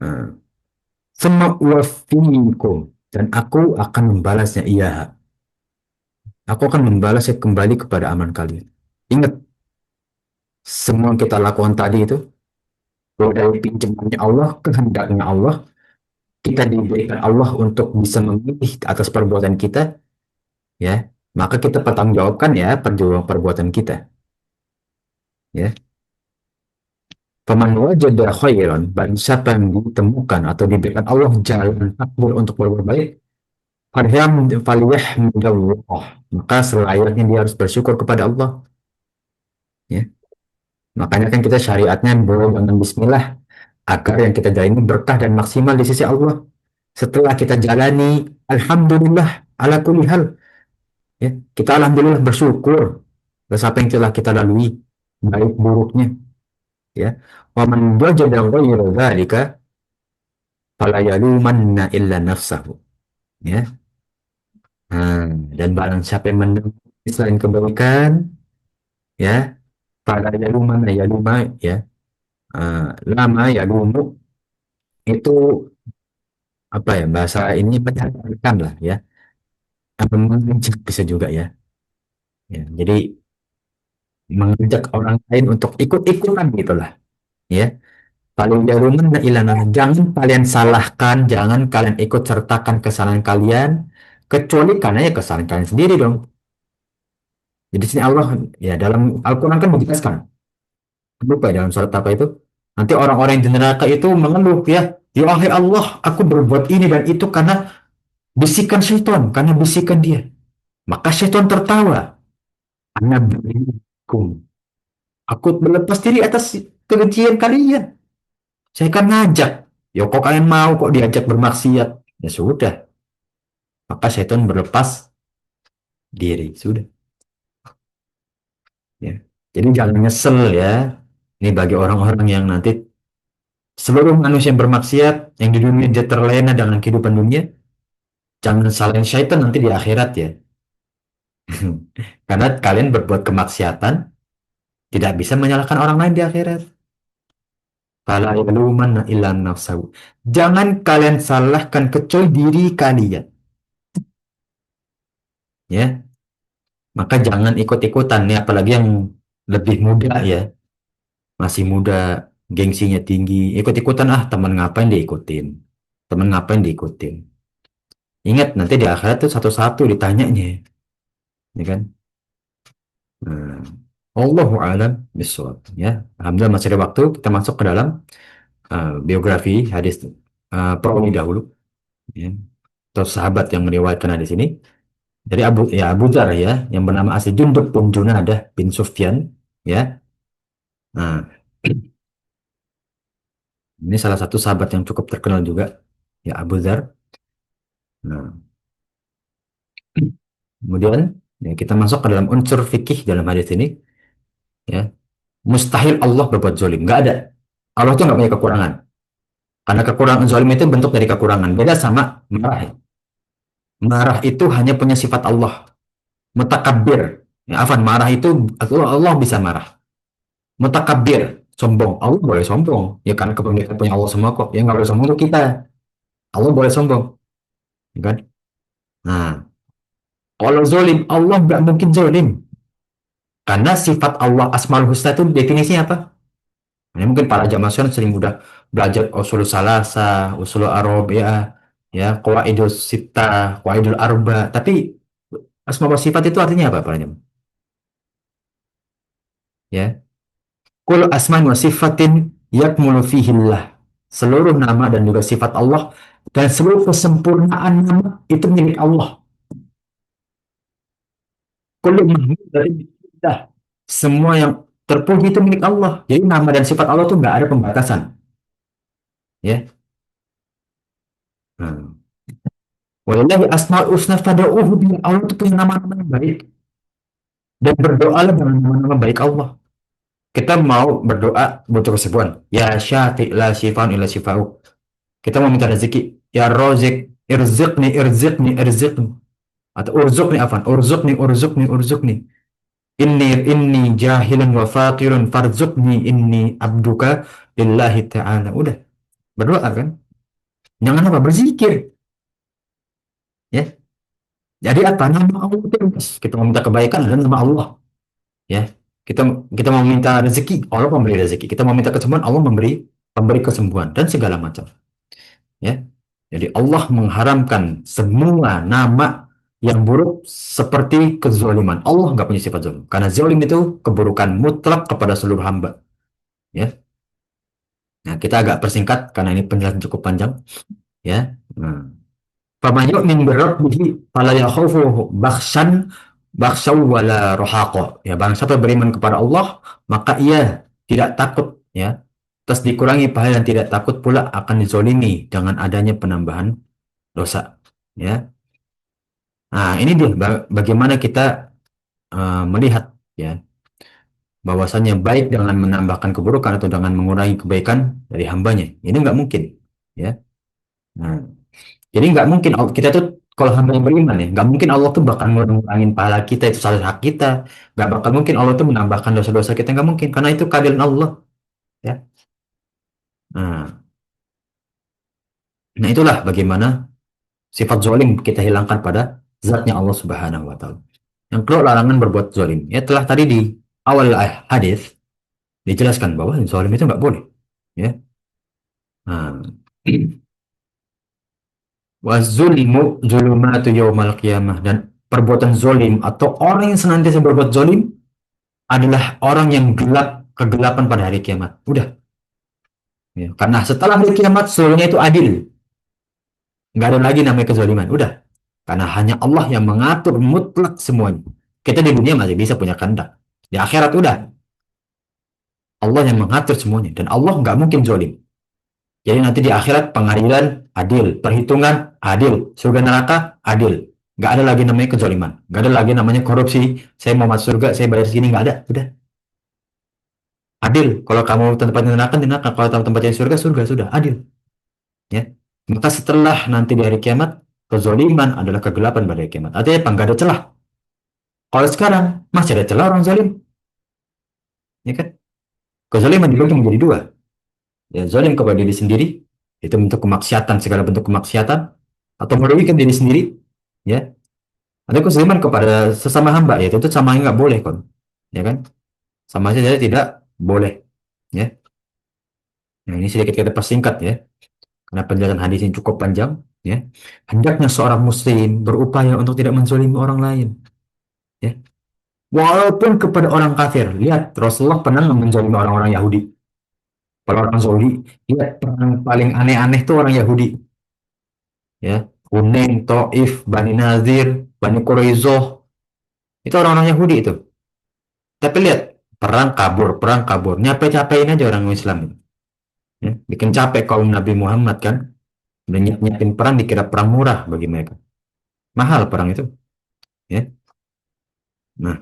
Nah, semua wafikum, dan aku akan membalasnya. Iya, aku akan membalasnya kembali kepada aman kalian. Ingat, semua yang kita lakukan tadi itu dari pinjamannya Allah, kehendaknya Allah, kita diberikan Allah untuk bisa memilih atas perbuatan kita, ya, maka kita pertanggungjawabkan ya perbuatan kita, ya. Faman wajada khairan, barang siapa yang ditemukan atau diberikan Allah jalan takdir untuk berbuat baik, falyahmidallah, maka selayaknya dia harus bersyukur kepada Allah, ya. Makanya kan kita syariatnya boleh dengan bismillah agar yang kita jalani berkah dan maksimal di sisi Allah. Setelah kita jalani, alhamdulillah ala kulli hal, ya. Kita alhamdulillah bersyukur atas apa yang telah kita lalui, baik buruknya, ya. Wa man wajada ghayra dzalika fala yalumanna illa nafsahu, ya. Nah, dan barang siapa yang menemukan selain kebaikan, ya, fala yalumanna yaluma, ya. Lama yalumu itu apa ya, bahasa ini menyalahkan lah, ya. Mengejek bisa juga, ya. Ya, jadi mengajak orang lain untuk ikut-ikutan gitulah, ya. Paling jaruman ilana, jangan kalian salahkan, jangan kalian ikut sertakan kesalahan kalian, kecuali karena ya kesalahan kalian sendiri dong. Jadi sini Allah ya dalam Al-Quran kan menjelaskan, lupa ya dalam surat apa itu. Nanti orang-orang yang di neraka itu mengeluh, ya, ya wahai Allah, aku berbuat ini dan itu karena bisikan syaitan, karena bisikan dia. Maka syaitan tertawa. Ana berikum. Aku berlepas diri atas kebencian kalian. Saya kan ngajak. Ya kok kalian mau kok diajak bermaksiat? Ya sudah. Maka syaitan berlepas diri. Sudah. Ya. Jadi jangan nyesel ya. Ini bagi orang-orang yang nanti seluruh manusia yang bermaksiat, yang di dunia dia terlena dengan kehidupan dunia, jangan salahin syaitan nanti di akhirat ya. Karena kalian berbuat kemaksiatan, tidak bisa menyalahkan orang lain di akhirat. Fala yalumanna illa nafsahu. Jangan kalian salahkan kecuali diri kalian. Ya, maka jangan ikut-ikutan ya, apalagi yang lebih muda ya, masih muda, gengsinya tinggi, ikut-ikutan, ah teman ngapain diikutin, teman ngapain diikutin. Ingat nanti di akhirat tuh satu-satu ditanyanya, ya kan. Nah, Allahu a'lam bishawab, ya. Alhamdulillah masih ada waktu, kita masuk ke dalam biografi hadis perawi dahulu, ya, atau sahabat yang meriwayatkan hadis ini dari Abu Dzar, ya, yang bernama asli Jundub bin Junadah bin Sufyan, ya. Nah, ini salah satu sahabat yang cukup terkenal juga, ya, Abu Dzar. Nah, kemudian ya, kita masuk ke dalam unsur fikih dalam hadis ini, ya. Mustahil Allah berbuat zolim, nggak ada. Allah itu nggak punya kekurangan. Karena kekurangan zolim itu bentuk dari kekurangan. Beda sama marah, ya. Marah itu hanya punya sifat Allah. Mutakabbir. Ya, afan, marah itu Allah bisa marah. Mutakabbir. Sombong, Allah boleh sombong. Ya kan kepemilikan punya Allah semua kok. Yang nggak boleh sombong itu kita. Allah boleh sombong, ya kan? Nah, kalau zolim, Allah nggak mungkin zolim. Karena sifat Allah Asmaul Husna itu definisinya apa? Ini mungkin para jamaah sekalian sering udah belajar usul salasa, usul arabiyah, ya, qawaidul sittah, qawaidul arba. Tapi asma wa sifat itu artinya apa, Pak Jam? Ya, kullu asmain wa sifatin yakmulu fihillah. Seluruh nama dan juga sifat Allah dan seluruh kesempurnaan nama itu milik Allah. Kullu mahmud dari milikillah. Semua yang terpuji itu milik Allah. Jadi nama dan sifat Allah itu nggak ada pembatasan. Ya. Hmm. Walillahi asmaul husna fad'uuhu biha. Allah itu punya nama-nama yang baik dan berdoalah dengan nama-nama baik Allah. Kita mau berdoa butuh kesembuhan. Ya syafi' la syifaan illa syifa'u. Kita mau minta rezeki. Ya rozik, irziqni, irziqni, irziqni. Atau urzuqni afan, urzuqni, urzuqni, urzuqni. Inni jahilun wa faqirun farzuqni inni abduka lillahi ta'ala. Udah, berdoa kan? Jangan apa, berzikir. Ya, jadi apa? Nama Allah itu luas. Kita mau minta kebaikan adalah nama Allah. Ya, kita kita mau minta rezeki, Allah memberi rezeki. Kita mau minta kesembuhan, Allah memberi pemberi kesembuhan dan segala macam. Ya, jadi Allah mengharamkan semua nama yang buruk seperti kezaliman. Allah nggak punya sifat zalim. Karena zalim itu keburukan mutlak kepada seluruh hamba. Ya, nah kita agak persingkat karena ini penjelasan cukup panjang. Ya, nah. Faman yu'min birabbihi fala yakhafu bakhsyaw wala rohaqo. Ya, barang siapa beriman kepada Allah, maka ia tidak takut, ya. Terus dikurangi pahala dan tidak takut pula akan dizolimi dengan adanya penambahan dosa. Ya. Nah, ini dia bagaimana kita melihat, ya, bahwasanya baik dengan menambahkan keburukan atau dengan mengurangi kebaikan dari hambanya. Ini nggak mungkin, ya. Nah, jadi nggak mungkin kita tuh kalau hamba yang beriman ya, nggak mungkin Allah tuh bakal ngurangin pahala kita itu salah hak kita, nggak bakal mungkin Allah tuh menambahkan dosa-dosa kita nggak mungkin karena itu keadilan Allah, ya. Nah, nah itulah bagaimana sifat zalim kita hilangkan pada zatnya Allah Subhanahu Wa Taala. Yang kedua larangan berbuat zalim. Ya telah tadi di awal hadis dijelaskan bahwa zalim itu nggak boleh, ya. Nah, wa zulimu zulumatu yaumal qiyamah, dan perbuatan zolim atau orang yang senantiasa berbuat zolim adalah orang yang gelap kegelapan pada hari kiamat. Udah. Ya. Karena setelah hari kiamat seluruhnya itu adil. Nggak ada lagi namanya kezaliman. Udah. Karena hanya Allah yang mengatur mutlak semuanya. Kita di dunia masih bisa punya kehendak. Di akhirat udah. Allah yang mengatur semuanya. Dan Allah nggak mungkin zolim. Jadi nanti di akhirat pengadilan adil. Perhitungan adil. Surga neraka adil. Nggak ada lagi namanya kezaliman. Nggak ada lagi namanya korupsi. Saya mau masuk surga, saya bayar segini. Nggak ada. Udah. Adil. Kalau kamu tempatnya neraka, neraka. Kalau tempatnya surga, surga. Sudah. Adil. Ya. Maka setelah nanti di hari kiamat, kezoliman adalah kegelapan pada hari kiamat. Artinya apa? Nggak ada celah. Kalau sekarang, masih ada celah orang zalim. Ya kan? Kezoliman dibagi menjadi dua. Ya, zalim kepada diri sendiri, itu bentuk kemaksiatan, segala bentuk kemaksiatan, atau merugikan diri sendiri. Ya. Ada kezaliman kepada sesama hamba, ya itu sama nggak boleh, kon. Ya kan? Sama saja tidak boleh. Ya. Nah, ini sedikit kita persingkat ya. Karena penjelasan hadis ini cukup panjang, ya. Hendaknya seorang muslim berupaya untuk tidak menzalimi orang lain, ya. Walaupun kepada orang kafir. Lihat, Rasulullah pernah menzalimi orang-orang Yahudi. Kalau orang Zoli, lihat perang paling aneh-aneh itu orang Yahudi, ya. Hunain, Taif, Bani Nazir, Bani Quraizoh, itu orang-orang Yahudi itu. Tapi lihat, perang kabur, nyampe-capein aja orang Islam itu. Ya. Bikin capek kaum Nabi Muhammad kan. Dan nyiapin perang dikira perang murah bagi mereka. Mahal perang itu. Ya. Nah,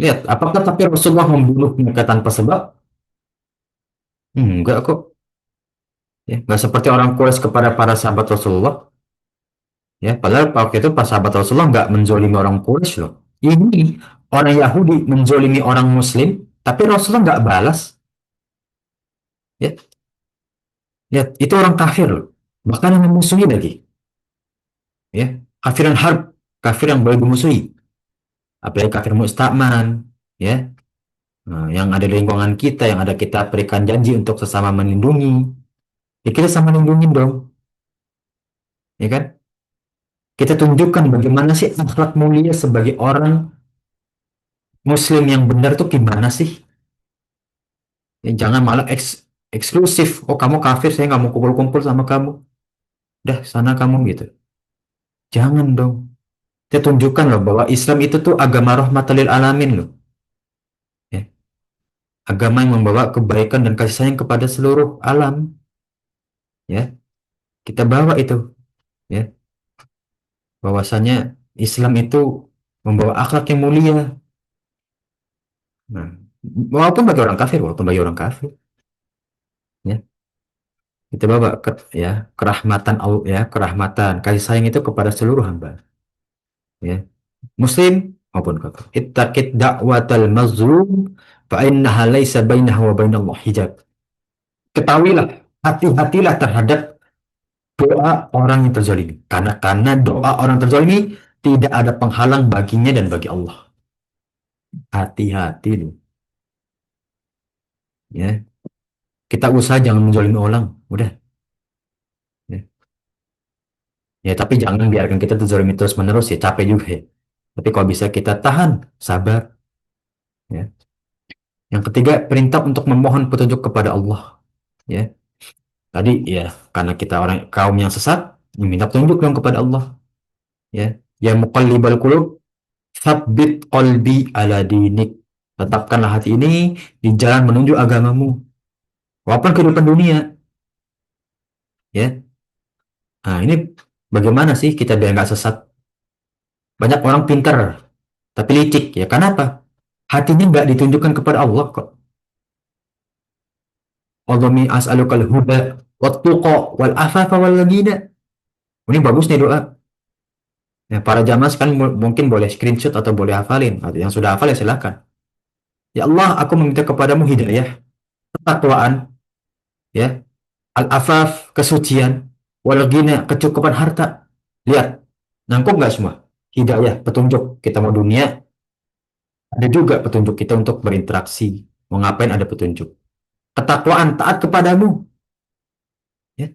lihat, apakah tapi Rasulullah membunuh mereka tanpa sebab? Enggak kok. Ya, enggak seperti orang Quraisy kepada para sahabat Rasulullah. Ya, padahal waktu itu pas sahabat Rasulullah enggak menzolimi orang Quraisy loh. Ini orang Yahudi menzolimi orang Muslim. Tapi Rasulullah nggak balas. Ya, lihat itu orang kafir loh. Bahkan yang memusuhi lagi. Ya, kafir yang harb, kafir yang boleh dimusuhi. Apalagi kafir mustakman. Ya, nah, yang ada di lingkungan kita, yang ada kita berikan janji untuk sesama melindungi. Ya kita sama lindungin dong. Ya kan? Kita tunjukkan bagaimana sih akhlak mulia sebagai orang muslim yang benar tuh gimana sih? Ya, jangan malah eksklusif. Oh kamu kafir, saya nggak mau kumpul-kumpul sama kamu. Dah sana kamu gitu. Jangan dong. Kita tunjukkan loh bahwa Islam itu tuh agama rahmatan lil alamin loh. Ya. Agama yang membawa kebaikan dan kasih sayang kepada seluruh alam. Ya, kita bawa itu. Ya, bahwasanya Islam itu membawa akhlak yang mulia. Nah, walaupun bagi orang kafir, ya, kita bawa ya kerahmatan Allah, ya kerahmatan kasih sayang itu kepada seluruh hamba. Ya, Muslim maupun kafir. Ittaqid da'watal mazlum fa innaha laisa bainahu wa bainallah hijab. Ketahuilah, hati-hatilah terhadap doa orang yang terzalimi. Karena doa orang terzalimi tidak ada penghalang baginya dan bagi Allah. Hati-hati loh. Ya, kita usaha jangan menzalimi orang. Udah. Ya. Ya, tapi jangan biarkan kita terzalimi terus menerus ya capek juga ya. Tapi kalau bisa kita tahan, sabar. Ya. Yang ketiga, perintah untuk memohon petunjuk kepada Allah. Ya, tadi ya karena kita orang kaum yang sesat, minta petunjuk dong kepada Allah. Ya, ya muqallibal qulub, tsabbit qalbi ala dinik. Tetapkanlah hati ini di jalan menuju agamamu. Walaupun kehidupan dunia, ya. Nah, ini bagaimana sih kita biar nggak sesat? Banyak orang pintar, tapi licik. Ya, kenapa? Hatinya nggak ditunjukkan kepada Allah kok. Allahumma as'alukal huda, wat-tuqa, wal afafa wal ghina. Ini bagus nih doa. Ya, para jamaah sekarang mungkin boleh screenshot atau boleh hafalin. Atau yang sudah hafal ya silakan. Ya Allah, aku meminta kepadamu hidayah, ketakwaan, ya, al-afaf, kesucian, wal ghina, kecukupan harta. Lihat, nangkep nggak semua? Hidayah, petunjuk. Kita mau dunia, ada juga petunjuk kita untuk berinteraksi. Mau ngapain ada petunjuk. Ketakwaan, taat kepadamu. Ya.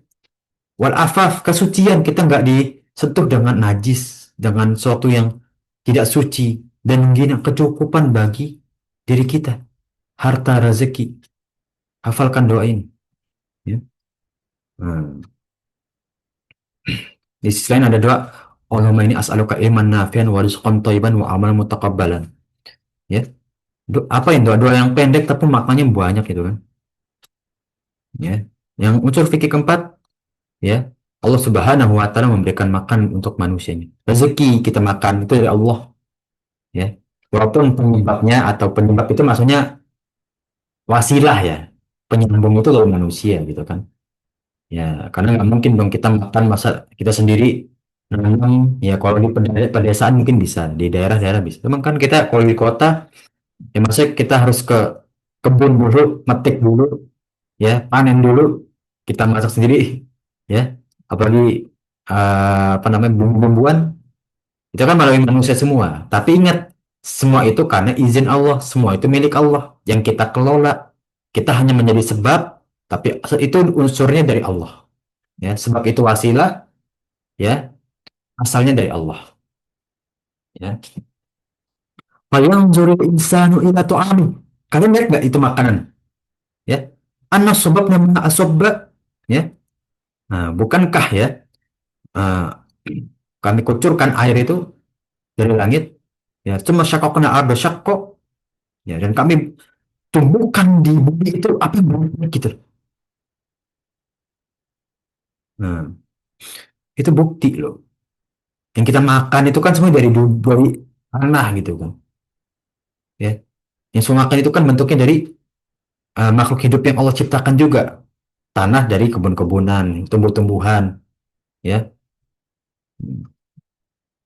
Wal afaf, kesucian. Kita nggak disentuh dengan najis, dengan sesuatu yang tidak suci. Dan gina, kecukupan bagi diri kita. Harta, rezeki. Hafalkan doa ini. Ya. Hmm. Di sisi lain ada doa, Allahumma ini as'aluka ilman nafian wa rizqan thayyiban wa amalan mutakabbalan. Ya. Apa yang doa-doa yang pendek tapi maknanya banyak gitu kan. Ya. Yang unsur fikih keempat, ya. Allah Subhanahu wa taala memberikan makan untuk manusianya. Rezeki kita makan itu dari Allah, ya. Walaupun penyebabnya atau penyebab itu maksudnya wasilah ya. Penyambung itu dari manusia gitu kan. Ya, karena nggak mungkin dong kita makan masa kita sendiri nanam. Ya, kalau di pedesaan mungkin bisa, di daerah-daerah bisa. Cuman kan kita kalau di kota, ya masa kita harus ke kebun dulu, metik dulu, ya panen dulu, kita masak sendiri, ya. Apalagi apa namanya bumbu-bumbuan itu kan melalui manusia semua. Tapi ingat, semua itu karena izin Allah, semua itu milik Allah yang kita kelola. Kita hanya menjadi sebab, tapi itu unsurnya dari Allah. Ya, sebab itu wasilah, ya, asalnya dari Allah. Ya. Fayanzurul insanu ila tu'ami. Kalian lihat nggak itu makanan? Ya. Anna sebabnya mana asobba? Ya. Nah, bukankah ya eh, kami kucurkan air itu dari langit? Ya, cuma syakokna arba syakok. Ya, dan kami tumbuhkan di bumi itu apa yang banyak gitu. Nah, itu bukti loh. Yang kita makan itu kan semua dari tanah gitu kan. Ya. Yang semua makan itu kan bentuknya dari makhluk hidup yang Allah ciptakan juga. Tanah dari kebun-kebunan, tumbuh-tumbuhan, ya.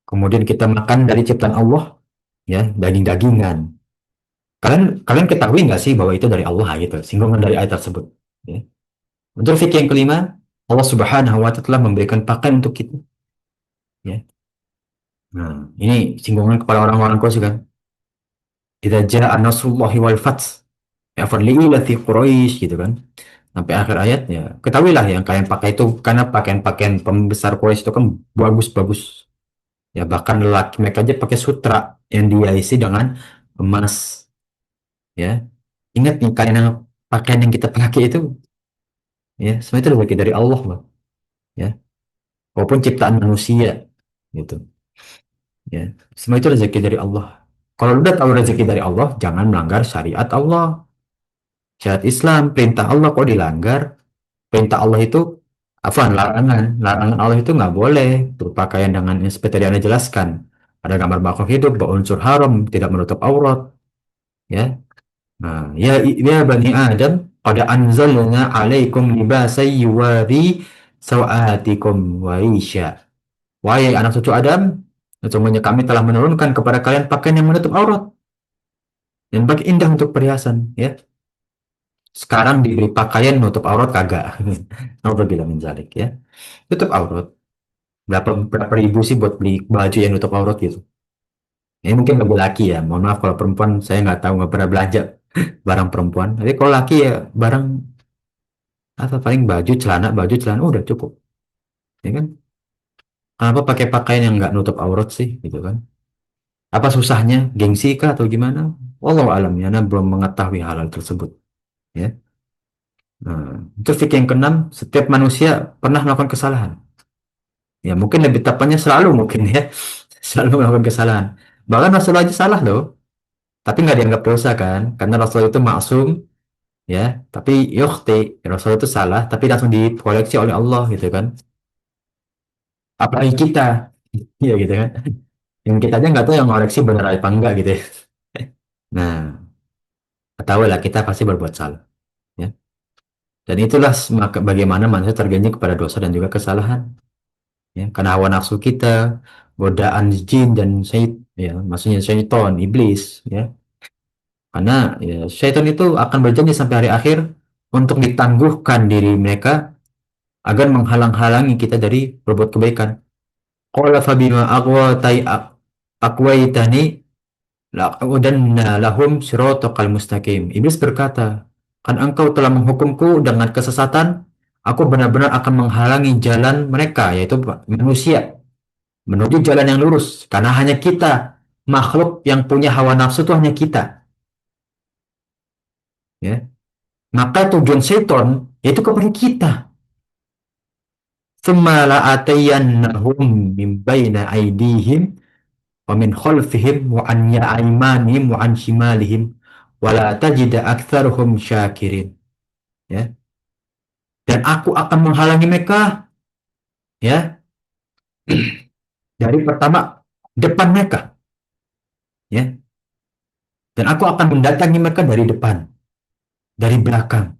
Kemudian kita makan dari ciptaan Allah, ya, daging-dagingan. Kalian kalian ketahui nggak sih bahwa itu dari Allah gitu, singgungan dari ayat tersebut. Ya. Untuk fikih yang kelima, Allah Subhanahu wa Ta'ala telah memberikan pakaian untuk kita. Ya. Nah, ini singgungan kepada orang-orang Quraisy kan. Idza jaa nasrullahi wal fath, ya farli'ilati Quraisy gitu kan. Sampai akhir ayat ya. Ketahuilah yang kalian pakai itu karena pakaian-pakaian pembesar Quraisy itu kan bagus-bagus. Ya bahkan lelaki mereka aja pakai sutra yang dihiasi dengan emas. Ya, ingat nih kalian yang pakaian yang kita pakai itu ya semua itu rezeki dari Allah loh. Ya, walaupun ciptaan manusia gitu. Ya, semua itu rezeki dari Allah. Kalau udah tahu rezeki dari Allah, jangan melanggar syariat Allah. Syariat Islam, perintah Allah kok dilanggar. Perintah Allah itu apa? Larangan. Larangan Allah itu nggak boleh berpakaian dengan yang seperti yang Anda jelaskan. Ada gambar makhluk hidup, berunsur haram, tidak menutup aurat. Ya, nah, ya bani Adam, qad anzalna 'alaikum libasan yuwari sawatikum wa risya. Wahai anak cucu Adam, sesungguhnya kami telah menurunkan kepada kalian pakaian yang menutup aurat dan bagi indah untuk perhiasan, ya. Sekarang diberi pakaian menutup aurat kagak. Alhamdulillah min zalik, ya. Tutup aurat. Berapa berapa ribu sih buat beli baju yang nutup aurat gitu. Ini mungkin bagi laki ya. Mohon maaf kalau perempuan saya nggak tahu nggak pernah belanja barang perempuan. Tapi kalau laki ya barang apa paling baju celana udah cukup, ya kan? Kenapa pakai pakaian yang nggak nutup aurat sih, gitu kan? Apa susahnya? Gengsi kah atau gimana? Wallahu alam ya, Ana belum mengetahui hal tersebut. Ya. Nah, itu fikih yang keenam, setiap manusia pernah melakukan kesalahan. Ya mungkin lebih tepatnya selalu mungkin ya, selalu melakukan kesalahan. Bahkan Rasulullah aja salah loh, tapi nggak dianggap dosa kan? Karena Rasulullah itu maksum, ya. Tapi yukhti, Rasulullah itu salah, tapi langsung dikoleksi oleh Allah gitu kan? Apalagi kita, ya gitu kan? Yang kita aja nggak tahu yang ngoreksi benar apa enggak gitu ya. Nah, tahu lah kita pasti berbuat salah. Ya. Dan itulah bagaimana manusia tergelincir kepada dosa dan juga kesalahan. Ya. Karena hawa nafsu kita, godaan jin dan ya, maksudnya syaitan, iblis. Ya. Karena ya, syaitan itu akan berjanji sampai hari akhir untuk ditangguhkan diri mereka agar menghalang-halangi kita dari berbuat kebaikan. Qala fabima aqwaitani la'udanna lahum siratal mustaqim. Iblis berkata, kan engkau telah menghukumku dengan kesesatan, aku benar-benar akan menghalangi jalan mereka, yaitu manusia, menuju jalan yang lurus. Karena hanya kita, makhluk yang punya hawa nafsu itu hanya kita. Ya. Maka tujuan setan, yaitu kepada kita. ثُمَّ لَآتَيَنَّهُمْ مِنْ بَيْنَ أَيْدِيهِمْ وَمِنْ خَلْفِهِمْ وَعَنْ أَيْمَانِهِمْ وَعَنْ شِمَالِهِمْ وَلَا تَجِدَ أَكْثَرَهُمْ شَاكِرِينَ. Ya. Dan aku akan menghalangi mereka, ya, dari pertama depan mereka, ya. Dan aku akan mendatangi mereka dari depan, dari belakang,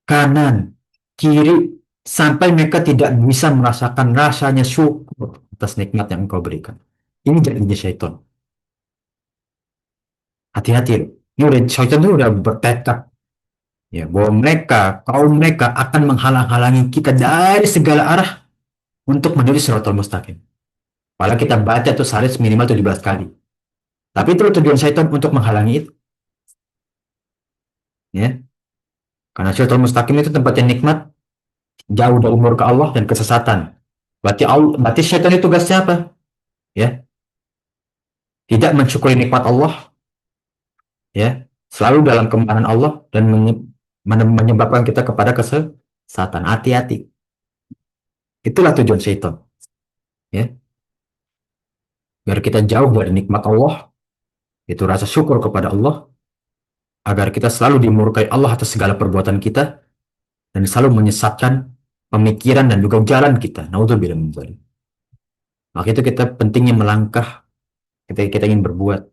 kanan, kiri, sampai mereka tidak bisa merasakan rasanya syukur atas nikmat yang engkau berikan. Ini janjinya syaitan. Hati-hati loh. Ini udah syaitan itu udah bertekad ya bahwa kaum mereka akan menghalang-halangi kita dari segala arah untuk menuju Shiratal Mustaqim. Padahal kita baca tuh sehari minimal 17 kali. Tapi itu tujuan syaitan untuk menghalangi itu. Ya. Karena Shiratal Mustaqim itu tempat yang nikmat, jauh dari murka Allah dan kesesatan. Berarti syaitan itu tugasnya apa? Ya, tidak mensyukuri nikmat Allah, ya, selalu dalam kemarahan Allah dan menyebabkan kita kepada kesesatan. Hati-hati. Itulah tujuan syaitan. Ya, biar kita jauh dari nikmat Allah, itu rasa syukur kepada Allah, agar kita selalu dimurkai Allah atas segala perbuatan kita dan selalu menyesatkan pemikiran dan juga jalan kita. Naudzubillah min dzalik. Maka itu kita pentingnya melangkah ketika kita ingin berbuat.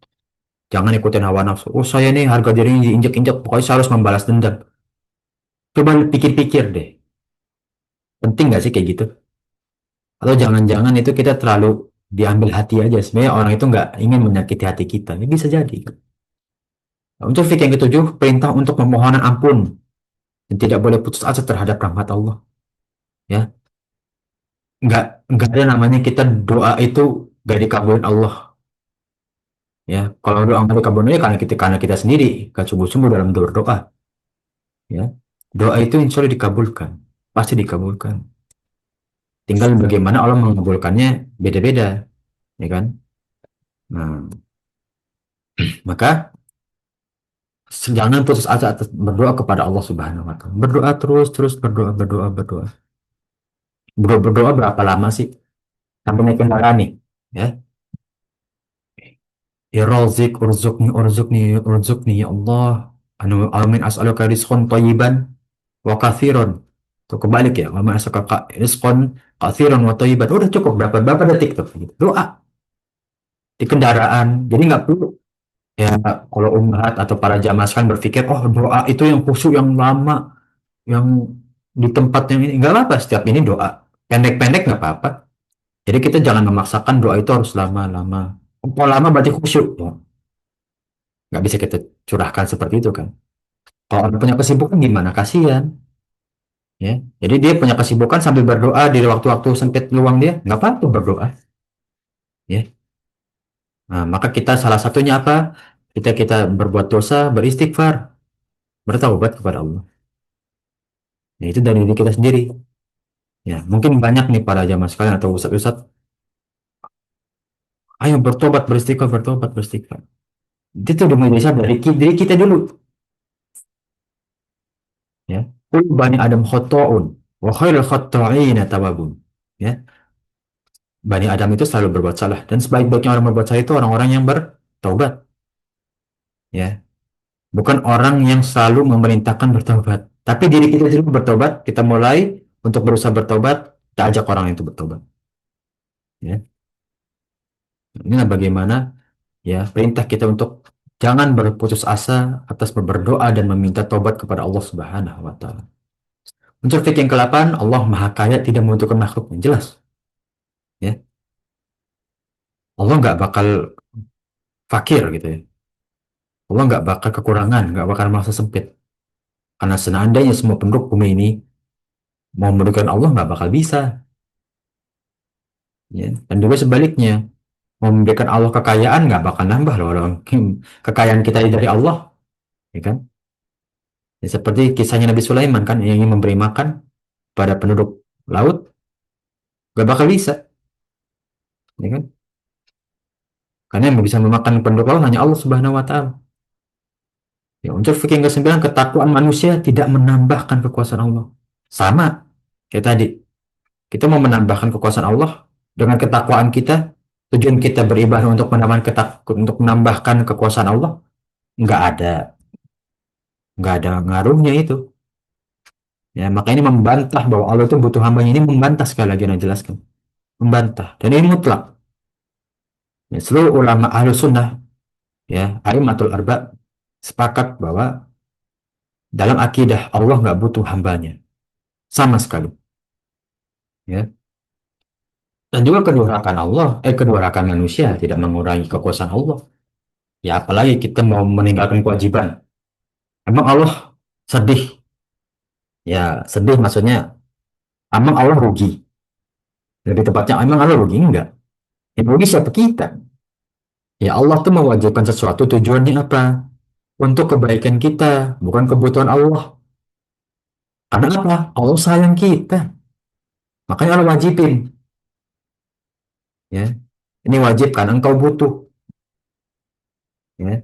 Jangan ikutin hawa nafsu. Oh saya nih harga dirinya diinjak-injak, pokoknya saya harus membalas dendam. Coba pikir-pikir deh. Penting nggak sih kayak gitu? Atau jangan-jangan itu kita terlalu diambil hati aja. Sebenarnya orang itu nggak ingin menyakiti hati kita. Ini bisa jadi. Untuk fikih yang ketujuh, perintah untuk memohonan ampun dan tidak boleh putus asa terhadap rahmat Allah. Ya, nggak ada namanya kita doa itu nggak dikabulin Allah. Ya, kalau doa nggak dikabulin ya karena kita sendiri gak sungguh-sungguh dalam berdoa. Ya, doa itu insya Allah dikabulkan, pasti dikabulkan. Tinggal bagaimana Allah mengabulkannya beda-beda, ya kan? Nah, maka jangan putus asa atas berdoa kepada Allah Subhanahu wa taala. Berdoa terus terus berdoa berdoa berdoa. Berdoa berapa lama sih? Sampai naik kendaraan nih, ya. Ya Razik, urzukni, urzukni, urzukni, ya Allah. Anu, amin as'aluka rizqan tayyiban wa kathiran. Tuh kebalik ya. Amin as'aluka rizqan kathiran wa tayyiban. Udah cukup berapa berapa detik tuh. Gitu. Doa di kendaraan. Jadi nggak perlu ya kalau umat atau para jamaah sekalian berpikir, oh doa itu yang khusyuk yang lama, yang di tempat yang ini nggak apa-apa. Setiap ini doa pendek-pendek nggak apa-apa. Jadi kita jangan memaksakan doa itu harus lama-lama. Kalau lama berarti khusyuk. Ya. Nggak bisa kita curahkan seperti itu kan. Kalau orang punya kesibukan gimana? Kasihan. Ya. Jadi dia punya kesibukan sambil berdoa di waktu-waktu sempit luang dia. Nggak apa-apa berdoa. Ya. Nah, maka kita salah satunya apa? Kita berbuat dosa, beristighfar, bertaubat kepada Allah. Ya, itu dari diri kita sendiri. Ya, mungkin banyak nih para jamaah sekalian atau ustadz-ustadz. Ayo bertobat, beristighfar, bertobat, beristighfar. Itu udah mulai dari diri kita dulu. Ya. Kul bani Adam khoto'un wa khairul khoto'ina tawabun. Ya. Bani Adam itu selalu berbuat salah dan sebaik-baiknya orang berbuat salah itu orang-orang yang bertobat. Ya. Bukan orang yang selalu memerintahkan bertobat. Tapi diri kita sendiri bertobat, kita mulai untuk berusaha bertobat, kita ajak orang itu bertobat. Ya. Inilah bagaimana ya perintah kita untuk jangan berputus asa atas berdoa dan meminta tobat kepada Allah Subhanahu wa taala. Untuk fikih yang ke-8, Allah Maha Kaya tidak membutuhkan makhluk yang jelas, ya. Allah nggak bakal fakir gitu ya. Allah nggak bakal kekurangan, nggak bakal merasa sempit. Karena seandainya semua penduduk bumi ini mau mendudukan Allah nggak bakal bisa, ya. Dan juga sebaliknya, mau memberikan Allah kekayaan nggak bakal nambah loh orang. Kekayaan kita dari Allah, ya kan? Ya, seperti kisahnya Nabi Sulaiman kan yang ingin memberi makan pada penduduk laut gak bakal bisa, ya kan? Karena yang bisa memakan penduduk laut hanya Allah Subhanahu Wa Taala. Ya, untuk fikih yang ke-9, ketakwaan manusia tidak menambahkan kekuasaan Allah. Sama kayak tadi, kita mau menambahkan kekuasaan Allah dengan ketakwaan kita, tujuan kita beribadah untuk menambahkan kekuasaan Allah, nggak ada, nggak ada ngaruhnya itu. Ya, maka ini membantah bahwa Allah itu butuh hambanya ini membantah sekali lagi yang jelaskan, membantah. Dan ini mutlak. Ya, seluruh ulama ahlu sunnah, ya, A'immatul Arba sepakat bahwa dalam akidah Allah nggak butuh hambanya sama sekali. Ya. Dan juga kedua rakan manusia tidak mengurangi kekuasaan Allah. Ya, apalagi kita mau meninggalkan kewajiban. Emang Allah sedih? Ya, sedih maksudnya, emang Allah rugi? Lebih tepatnya, emang Allah rugi? Enggak. Yang rugi siapa kita? Ya, Allah tuh mewajibkan sesuatu tujuannya apa? Untuk kebaikan kita, bukan kebutuhan Allah. Karena apa? Allah sayang kita. Makanya Allah wajibin. Ya, ini wajib karena engkau butuh. Ya.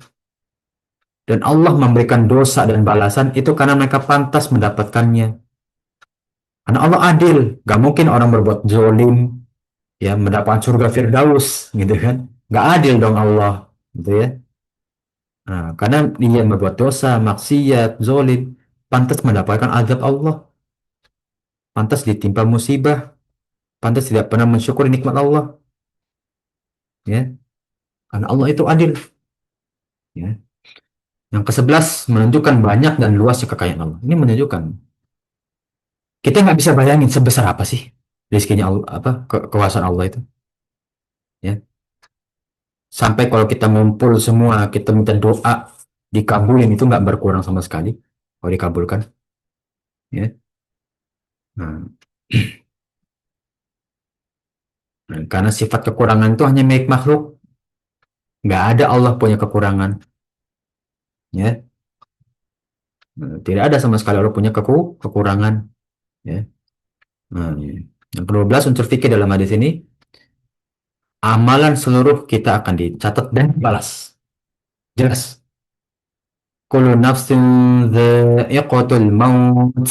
Dan Allah memberikan dosa dan balasan itu karena mereka pantas mendapatkannya. Karena Allah adil. Gak mungkin orang berbuat zolim, ya, mendapatkan surga Firdaus, gitu kan. Gak adil dong Allah. Gitu ya. Nah, karena dia berbuat dosa, maksiat, zolim, pantas mendapatkan azab Allah. Pantas ditimpa musibah. Pantas tidak pernah mensyukuri nikmat Allah. Ya. Karena Allah itu adil. Ya. Yang ke-11 menunjukkan banyak dan luasnya kekayaan Allah. Ini menunjukkan kita nggak bisa bayangin sebesar apa sih rezekinya Allah, apa kekuasaan Allah itu. Ya. Sampai kalau kita ngumpul semua, kita minta doa, dikabulin itu nggak berkurang sama sekali kalau dikabulkan, ya. Nah, nah, karena sifat kekurangan itu hanya milik makhluk, nggak ada Allah punya kekurangan, ya. Nah, tidak ada sama sekali Allah punya kekurangan, ya. Nah, yang ke-12 unsur fikih dalam hadis ini, amalan seluruh kita akan dicatat dan dibalas. Jelas. Kullu nafsin dha'iqatul maut.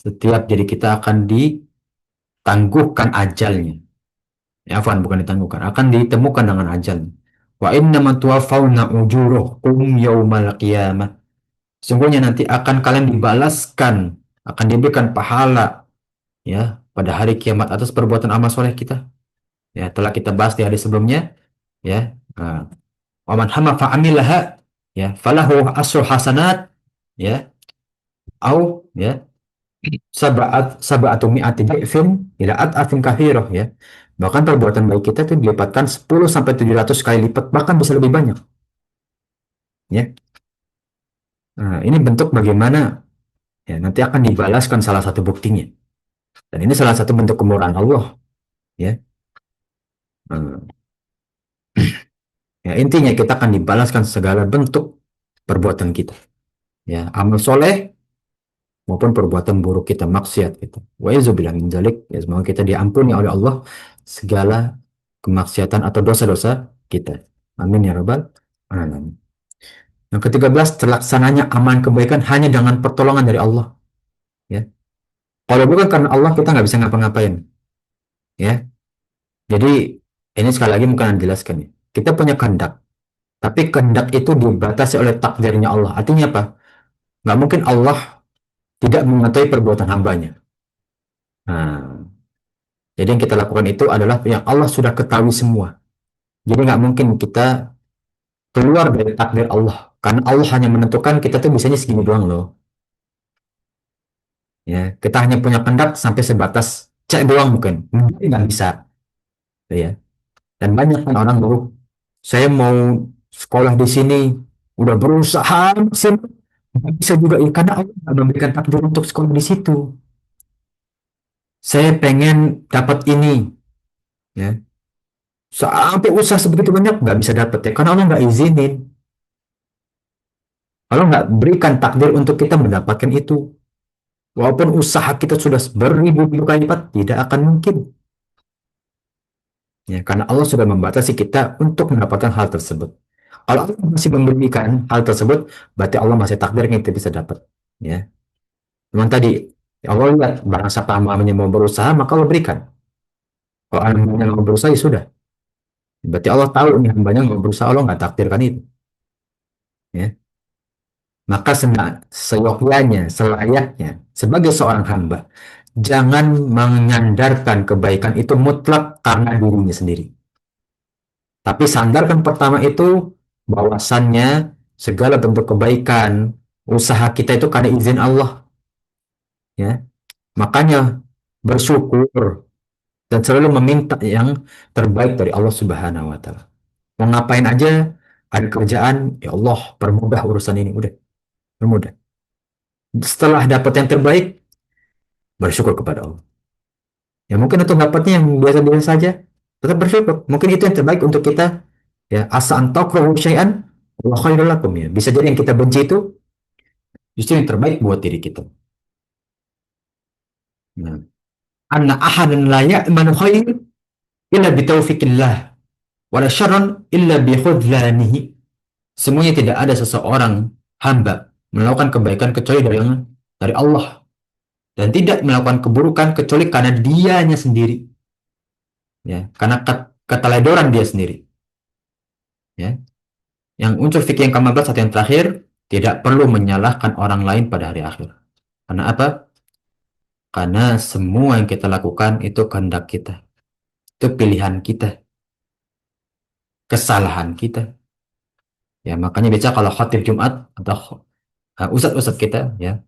Setiap diri kita akan ditangguhkan ajalnya. Ya, afwan, bukan ditangguhkan, akan ditemukan dengan ajalnya. Wa inna man tuwaffawna ujuruhum yaumal qiyamah. Sungguhnya nanti akan kalian dibalaskan, akan diberikan pahala, ya, pada hari kiamat atas perbuatan amal soleh kita. Ya, telah kita bahas di hari sebelumnya, ya. Nah, wa man hamma fa'amilaha, ya, falahu asru hasanat, ya, au, ya, sab'atu mi'ati dhifin ila at'afin kathirah, ya. Bahkan perbuatan baik kita itu dilipatkan 10 sampai 700 kali lipat, bahkan bisa lebih banyak, ya. Nah, ini bentuk bagaimana, ya, nanti akan dibalaskan salah satu buktinya. Dan ini salah satu bentuk kemurahan Allah, ya. Nah, ya, intinya kita akan dibalaskan segala bentuk perbuatan kita, ya, amal soleh maupun perbuatan buruk kita, maksiat kita. Wa izubillah min dzalik, ya, semoga kita diampuni oleh Allah segala kemaksiatan atau dosa-dosa kita. Amin ya rabbal alamin. Yang ke-13, terlaksananya aman kebaikan hanya dengan pertolongan dari Allah, ya. Kalau bukan karena Allah kita nggak bisa ngapa-ngapain, ya. Jadi ini sekali lagi mungkin jelaskan, ya. Kita punya kehendak, tapi kehendak itu dibatasi oleh takdirnya Allah. Artinya apa? Nggak mungkin Allah tidak mengetahui perbuatan hambanya. Nah, jadi yang kita lakukan itu adalah yang Allah sudah ketahui semua. Jadi nggak mungkin kita keluar dari takdir Allah. Karena Allah hanya menentukan kita tuh bisanya segini doang loh. Ya, kita hanya punya kehendak sampai sebatas cek doang mungkin. Mungkin nggak bisa. Ya. Dan banyak kan orang baru, saya mau sekolah di sini, udah berusaha maksimal, nggak bisa juga. Ya, karena Allah nggak memberikan takdir untuk sekolah di situ. Saya pengen dapat ini, ya. Sampai usaha sebegitu banyak nggak bisa dapat, ya, karena Allah nggak izinin. Allah nggak berikan takdir untuk kita mendapatkan itu. Walaupun usaha kita sudah beribu-ribu kali lipat, tidak akan mungkin. Ya, karena Allah sudah membatasi kita untuk mendapatkan hal tersebut. Kalau Allah masih memberikan hal tersebut, berarti Allah masih takdir yang kita bisa dapat. Ya, memang tadi Allah lihat barang siapa hambanya mau berusaha, maka Allah berikan. Kalau hambanya nggak mau berusaha, ya sudah. Berarti Allah tahu ini hambanya nggak berusaha, Allah nggak takdirkan itu. Ya, maka seyogyanya, selayaknya sebagai seorang hamba, jangan menyandarkan kebaikan itu mutlak karena dirinya sendiri. Tapi sandarkan pertama itu bahwasannya segala bentuk kebaikan, usaha kita itu karena izin Allah, ya. Makanya bersyukur dan selalu meminta yang terbaik dari Allah Subhanahu wa taala. Mau ngapain aja, ada kerjaan, ya Allah, permudah urusan ini, udah, permudah. Setelah dapat yang terbaik, bersyukur kepada Allah. Ya mungkin untuk dapatnya yang biasa-biasa saja, tetap bersyukur. Mungkin itu yang terbaik untuk kita. Ya, asa antakrahu syai'an wa khairul lakum, ya. Bisa jadi yang kita benci itu justru yang terbaik buat diri kita. Nah, anna ahadan la ya'manu khair illa bitaufikillah wa la syarran illa bi khudlanihi. Semuanya tidak ada seseorang hamba melakukan kebaikan kecuali dari Allah, dan tidak melakukan keburukan kecuali karena dianya sendiri, ya, karena keteledoran dia sendiri, ya. Yang unsur fikih yang ke-15 atau yang terakhir, tidak perlu menyalahkan orang lain pada hari akhir. Karena apa? Karena semua yang kita lakukan itu kehendak kita, itu pilihan kita, kesalahan kita. Ya, makanya biasa kalau khatib Jumat atau ustadz-ustadz kita, ya,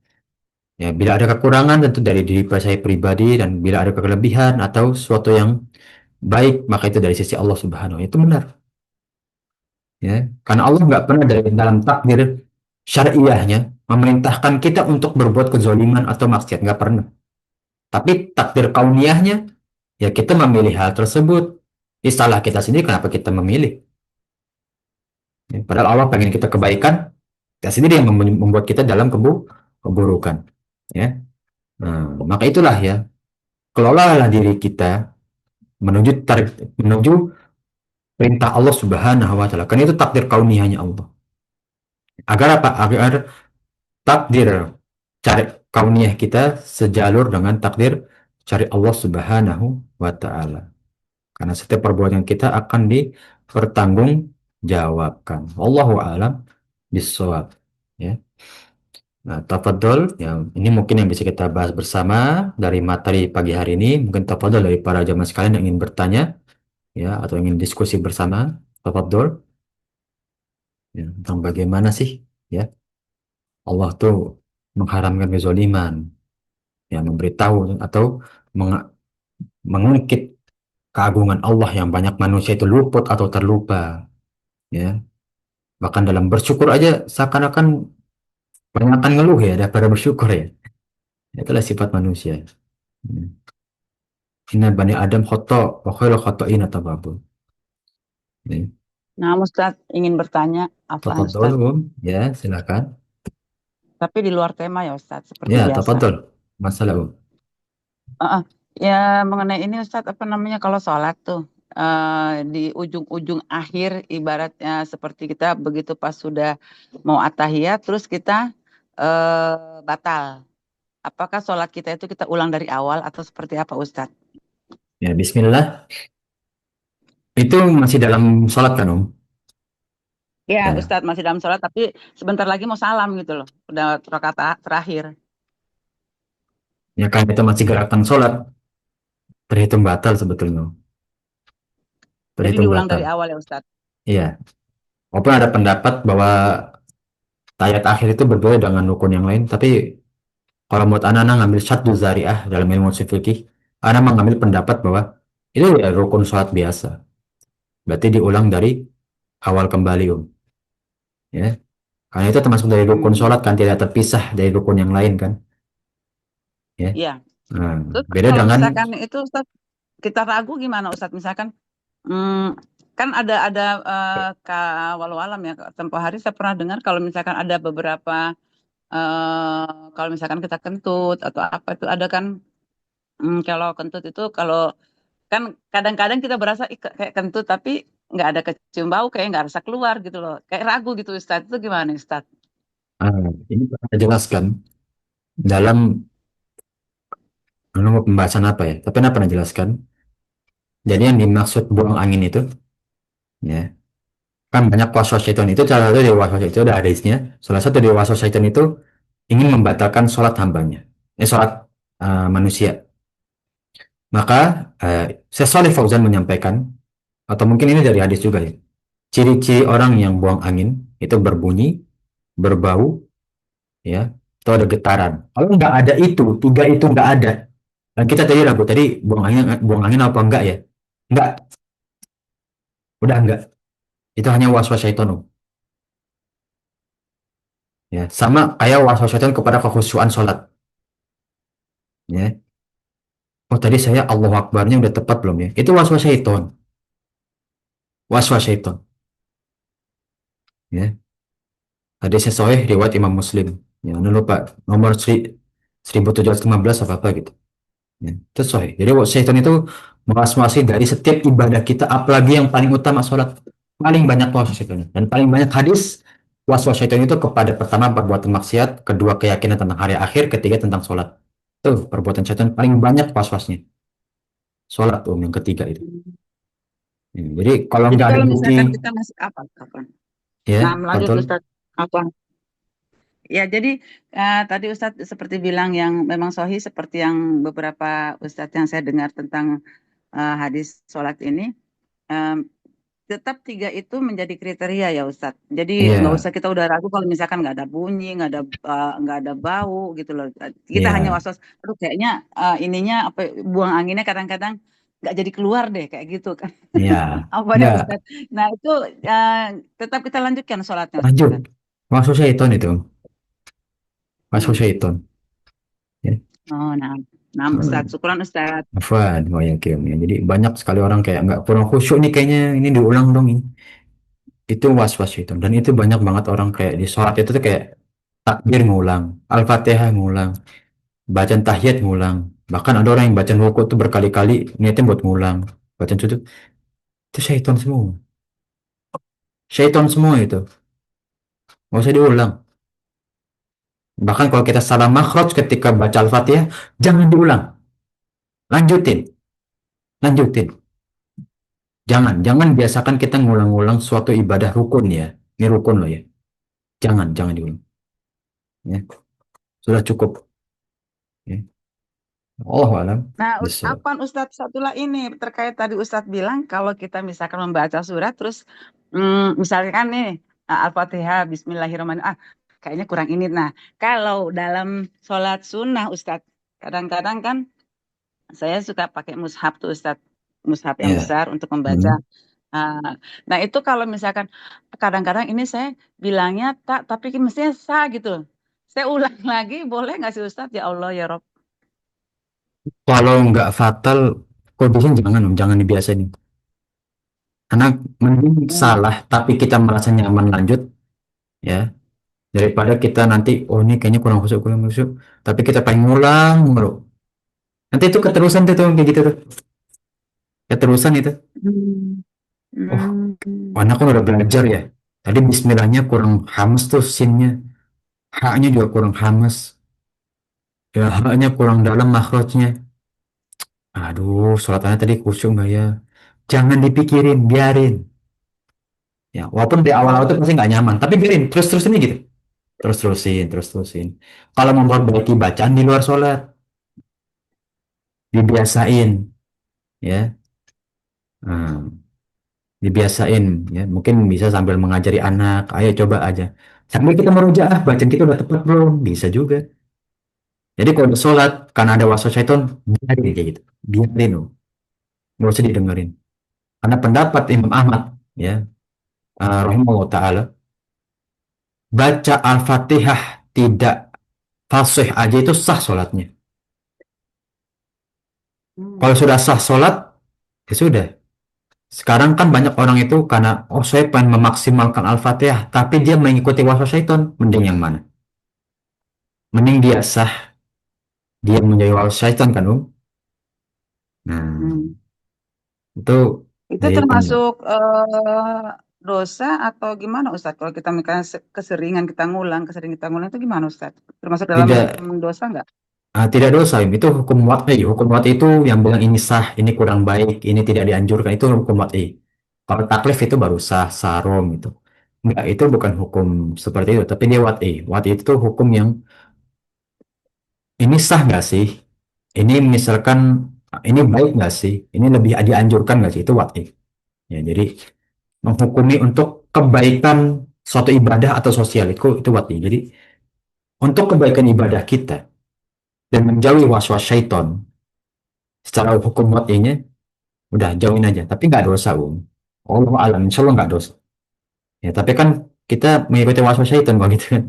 ya, bila ada kekurangan tentu dari diri saya pribadi, dan bila ada kelebihan atau sesuatu yang baik, maka itu dari sisi Allah Subhanahu wa. Itu benar. Ya, karena Allah nggak pernah dari dalam takdir syariahnya memerintahkan kita untuk berbuat kezaliman atau maksiat, nggak pernah. Tapi takdir kauniyahnya, ya kita memilih hal tersebut. Salah kita sendiri kenapa kita memilih. Ya, padahal Allah pengen kita kebaikan, kita sendiri yang membuat kita dalam keburukan. Ya, nah, maka itulah ya, kelolalah diri kita menuju perintah Allah Subhanahu wa taala. Karena itu takdir kauniyahnya Allah. Agar apa? Agar takdir cari kauniyah kita sejalur dengan takdir cari Allah Subhanahu wa taala. Karena setiap perbuatan kita akan dipertanggungjawabkan. Wallahu a'lam bishawab. Ya. Nah, tafadhol, ya, ini mungkin yang bisa kita bahas bersama dari materi pagi hari ini. Mungkin tafadhol dari para jamaah sekalian yang ingin bertanya, ya, atau ingin diskusi bersama, tafadhol, ya, tentang bagaimana sih, ya, Allah tuh mengharamkan kezaliman, ya, memberitahu atau meng- mengungkit keagungan Allah yang banyak manusia itu luput atau terlupa, ya. Bahkan dalam bersyukur aja seakan-akan banyakkan ngeluh ya daripada bersyukur ya. Itulah sifat manusia. Hmm. Inna bani Adam khoto wa khairul khotoin at-tawwabun. Ya. Nah, Ustadz ingin bertanya, Afwan Tafadhol, Ustadz, ya, silakan. tapi di luar tema ya Ustadz, seperti Ya, biasa. tafadhol. Masalah, Heeh. Ya, mengenai ini Ustadz, apa namanya, kalau sholat tuh, di ujung-ujung akhir, ibaratnya seperti kita begitu pas sudah mau atahiyat, terus kita batal. Apakah sholat kita itu kita ulang dari awal atau seperti apa Ustadz? ya, bismillah. Itu masih dalam sholat kan, Om? Ya, Ya, Ustadz masih dalam sholat, tapi sebentar lagi mau salam gitu loh. Udah rakaat terakhir. ya kan itu masih gerakan sholat, terhitung batal sebetulnya. Jadi Terhitung diulang dari batal. awal ya Ustadz. Iya. Walaupun ada pendapat bahwa tayat akhir itu berbeda dengan rukun yang lain, tapi kalau menurut anak ngambil syaddu zari'ah dalam ilmu usul fikih, anak mengambil pendapat bahwa itu ya rukun sholat biasa. Berarti diulang dari awal kembali, Om. Ya. Karena itu termasuk dari rukun Hmm. sholat kan, tidak terpisah dari rukun yang lain kan. Ya. Iya. Nah, Terus beda kalau dengan misalkan itu Ustaz, kita ragu gimana Ustadz? Misalkan kan ada walau alam ya, tempo hari saya pernah dengar kalau misalkan ada beberapa kalau misalkan kita kentut atau apa itu ada kan, kalau kentut itu kalau kan kadang-kadang kita berasa "Ih, kayak kentut tapi nggak ada kecium bau, kayak nggak rasa keluar gitu loh, kayak ragu gitu Ustadz, itu gimana Ustadz? ini pernah saya jelaskan dalam pembahasan apa ya, tapi pernah jelaskan. Jadi yang dimaksud buang angin itu, ya, kan banyak waswas syaitan itu, salah satu dari waswas itu ada hadisnya. Salah satu dari waswas syaitan itu ingin membatalkan sholat hambanya, sholat manusia. Maka Syekh Shalih Fauzan menyampaikan, atau mungkin ini dari hadis juga ya, ciri-ciri orang yang buang angin itu berbunyi, berbau, ya, atau ada getaran. Kalau nggak ada itu, tiga itu nggak ada. Dan kita tadi ragu tadi buang angin apa enggak ya? Enggak, udah enggak. Itu hanya waswas syaitan, Om. Ya, sama kayak waswas syaitan kepada kekhusyuan sholat. Ya. Oh tadi saya Allahu Akbarnya udah tepat belum ya? Itu waswas syaitan. Waswas syaitan. Ya. Hadisnya sahih riwayat Imam Muslim. Ya, lupa nomor 1715 apa apa gitu. Ya, itu sahih. Jadi syaitan itu mengawasi dari setiap ibadah kita, apalagi yang paling utama sholat. Paling banyak waswas syaitan. Dan paling banyak hadis waswas syaitan itu kepada pertama perbuatan maksiat, kedua keyakinan tentang hari akhir, ketiga tentang sholat. Tuh perbuatan syaitan paling banyak waswasnya. Sholat tuh yang ketiga itu. Ya, jadi kalau Jadi nggak ada kalau bukti, misalkan kita masih apa? Apa? Nah, ya lanjut betul. Ustadz. Apa? Ya, jadi tadi Ustadz seperti bilang yang memang sahih seperti yang beberapa Ustadz yang saya dengar tentang hadis sholat ini, em, tetap tiga itu menjadi kriteria ya Ustadz. Jadi nggak Iya, usah kita udah ragu kalau misalkan nggak ada bunyi, nggak ada bau gitu loh. Kita hanya iya, was-was, aduh kayaknya ininya apa buang anginnya kadang-kadang nggak jadi keluar deh kayak gitu kan. Ya, Apa ya enggak, Ustaz? Nah itu eh, tetap kita lanjutkan sholatnya lanjut. Ustaz. Masuk syaiton itu, masuk Hmm. syaiton. Ya. Oh, nah Ustaz, syukuran Ustaz. Afwan, oh ya, Kim. Ya. Jadi banyak sekali orang kayak nggak kurang khusyuk nih kayaknya ini diulang dong ini. Itu was-was itu. Dan itu banyak banget orang kayak di sholat itu tuh kayak takbir ngulang, Al-Fatihah ngulang, bacaan tahiyat ngulang. Bahkan ada orang yang baca ruku tuh berkali-kali niatnya buat ngulang. Bacaan sujud itu syaitan semua. Syaitan semua itu. Nggak usah diulang. Bahkan kalau kita salah makhraj ketika baca Al-Fatihah, jangan diulang. Lanjutin, lanjutin. Jangan biasakan kita ngulang-ngulang suatu ibadah rukun ya. Ini rukun loh ya. Jangan diulang. Ya. Sudah cukup. Ya. Allah alam. Nah, Bisa. apa Ustadz satulah ini terkait tadi Ustadz bilang kalau kita misalkan membaca surat terus misalkan nih Al-Fatihah, Bismillahirrahmanirrahim, kayaknya kurang ini. Nah, kalau dalam sholat sunnah Ustadz, kadang-kadang kan saya suka pakai mushaf tuh Ustadz, mushaf yang Ya. besar untuk membaca. Hmm. Ah, nah itu kalau misalkan kadang-kadang ini saya bilangnya tak, tapi mestinya sa gitu. Saya ulang lagi, boleh nggak sih Ustadz? Ya Allah ya Rob. Kalau nggak fatal, kok bisa jangan dibiasain. Karena mending Hmm. salah, tapi kita merasa nyaman lanjut, ya. Daripada kita nanti, oh ini kayaknya kurang khusyuk. Tapi kita pengen ngulang mulu. Nanti itu keterusan tuh kayak gitu tuh. Keterusan itu. Hmm. Oh, Hmm. anak kan udah belajar ya. Tadi bismillahnya kurang hamas tuh sinnya. Haknya juga kurang hamas. Ya, haknya kurang dalam makhrajnya. Aduh, sholatannya tadi khusyuk nggak ya? Jangan dipikirin, biarin. Ya, walaupun di awal-awal tuh Oh, pasti nggak nyaman, tapi biarin, terus-terusin aja gitu. Terus-terusin. Kalau memperbaiki bacaan di luar sholat, dibiasain, ya. Nah, dibiasain, ya. Mungkin bisa sambil mengajari anak, ayo coba aja. Sambil kita merujaah, bacaan kita udah tepat belum? Bisa juga. Jadi kalau udah sholat, karena ada waswas syaiton, biarin kayak gitu. Biarin, loh. Nggak usah didengerin. Karena pendapat Imam Ahmad, ya, rahimahullah ta'ala, baca Al-Fatihah tidak fasih aja itu sah sholatnya. Kalau hmm. sudah sah sholat, ya sudah. Sekarang kan banyak orang itu karena, oh saya pengen memaksimalkan Al-Fatihah, tapi dia mengikuti waswas syaiton. Mending yang mana? Mending dia sah, dia menjadi waswas syaiton kan, Nah, Hmm. itu Itu jadi termasuk dosa atau gimana Ustadz? Kalau kita misalnya keseringan kita ngulang, keseringan kita ngulang itu gimana Ustadz? Termasuk dalam tidak dosa nggak? tidak dosa. Itu hukum wad'i. Hukum wad'i itu yang bilang ini sah, ini kurang baik, ini tidak dianjurkan. Itu hukum wad'i. Kalau taklif itu baru sah, sarom itu. Enggak, itu bukan hukum seperti itu, tapi dia wad'i. Wad'i itu tuh hukum yang ini sah nggak sih? Ini misalkan ini baik nggak sih? Ini lebih dianjurkan nggak sih? Itu wad'i. Ya, jadi menghukumi untuk kebaikan suatu ibadah atau sosial itu wad'i. Jadi untuk kebaikan ibadah kita dan menjauhi waswas syaiton secara hukum wad'inya udah jauhin aja. Tapi nggak dosa, Allah alam, insya Allah nggak dosa. Ya, tapi kan kita mengikuti waswas syaitan kalau gitu kan.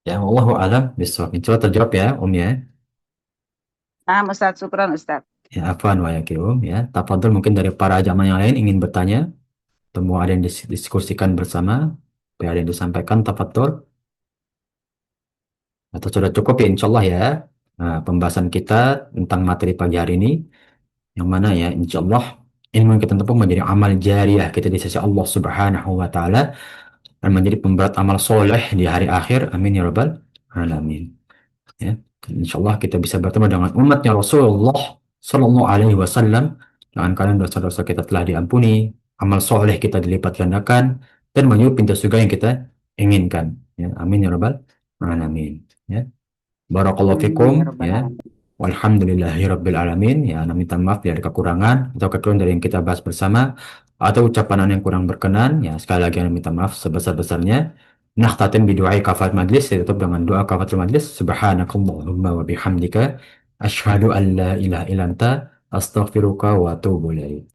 Ya, Allah alam, besok. Insya Allah terjawab ya, ya. Nah, Ustadz, syukuran Ustadz. Ya, afwan wa yaki, ya. Tafadhol mungkin dari para jamaah yang lain ingin bertanya, semua ada yang diskusikan bersama, ada yang disampaikan, tafadhol. Atau sudah cukup ya, insya Allah ya. Nah, pembahasan kita tentang materi pagi hari ini, yang mana ya, insya Allah ilmu yang kita tempuh menjadi amal jariah kita di sisi Allah Subhanahu wa Ta'ala dan menjadi pemberat amal soleh di hari akhir. Amin ya Rabbal Alamin. Ya. Insya Allah kita bisa bertemu dengan umatnya Rasulullah Sallallahu Alaihi Wasallam dengan kalian dosa-dosa kita telah diampuni, amal soleh kita dilipat gandakan, dan menuju pintu surga yang kita inginkan. Ya. Amin ya Rabbal Alamin. Ya. Barakallahu Amin fikum ya Rabbal ya. Alamin. Walhamdulillahirabbil alamin ya. Ana minta maaf dari kekurangan atau kekeliruan dari yang kita bahas bersama atau ucapan yang kurang berkenan ya. Sekali lagi ana minta maaf sebesar-besarnya. Nakhtatim bi du'ai kafat majlis, saya tutup dengan doa kafatul majlis. Subhanakallahumma wa bihamdika asyhadu an la ilaha illa anta Astaghfiruka wa atubu ilaik.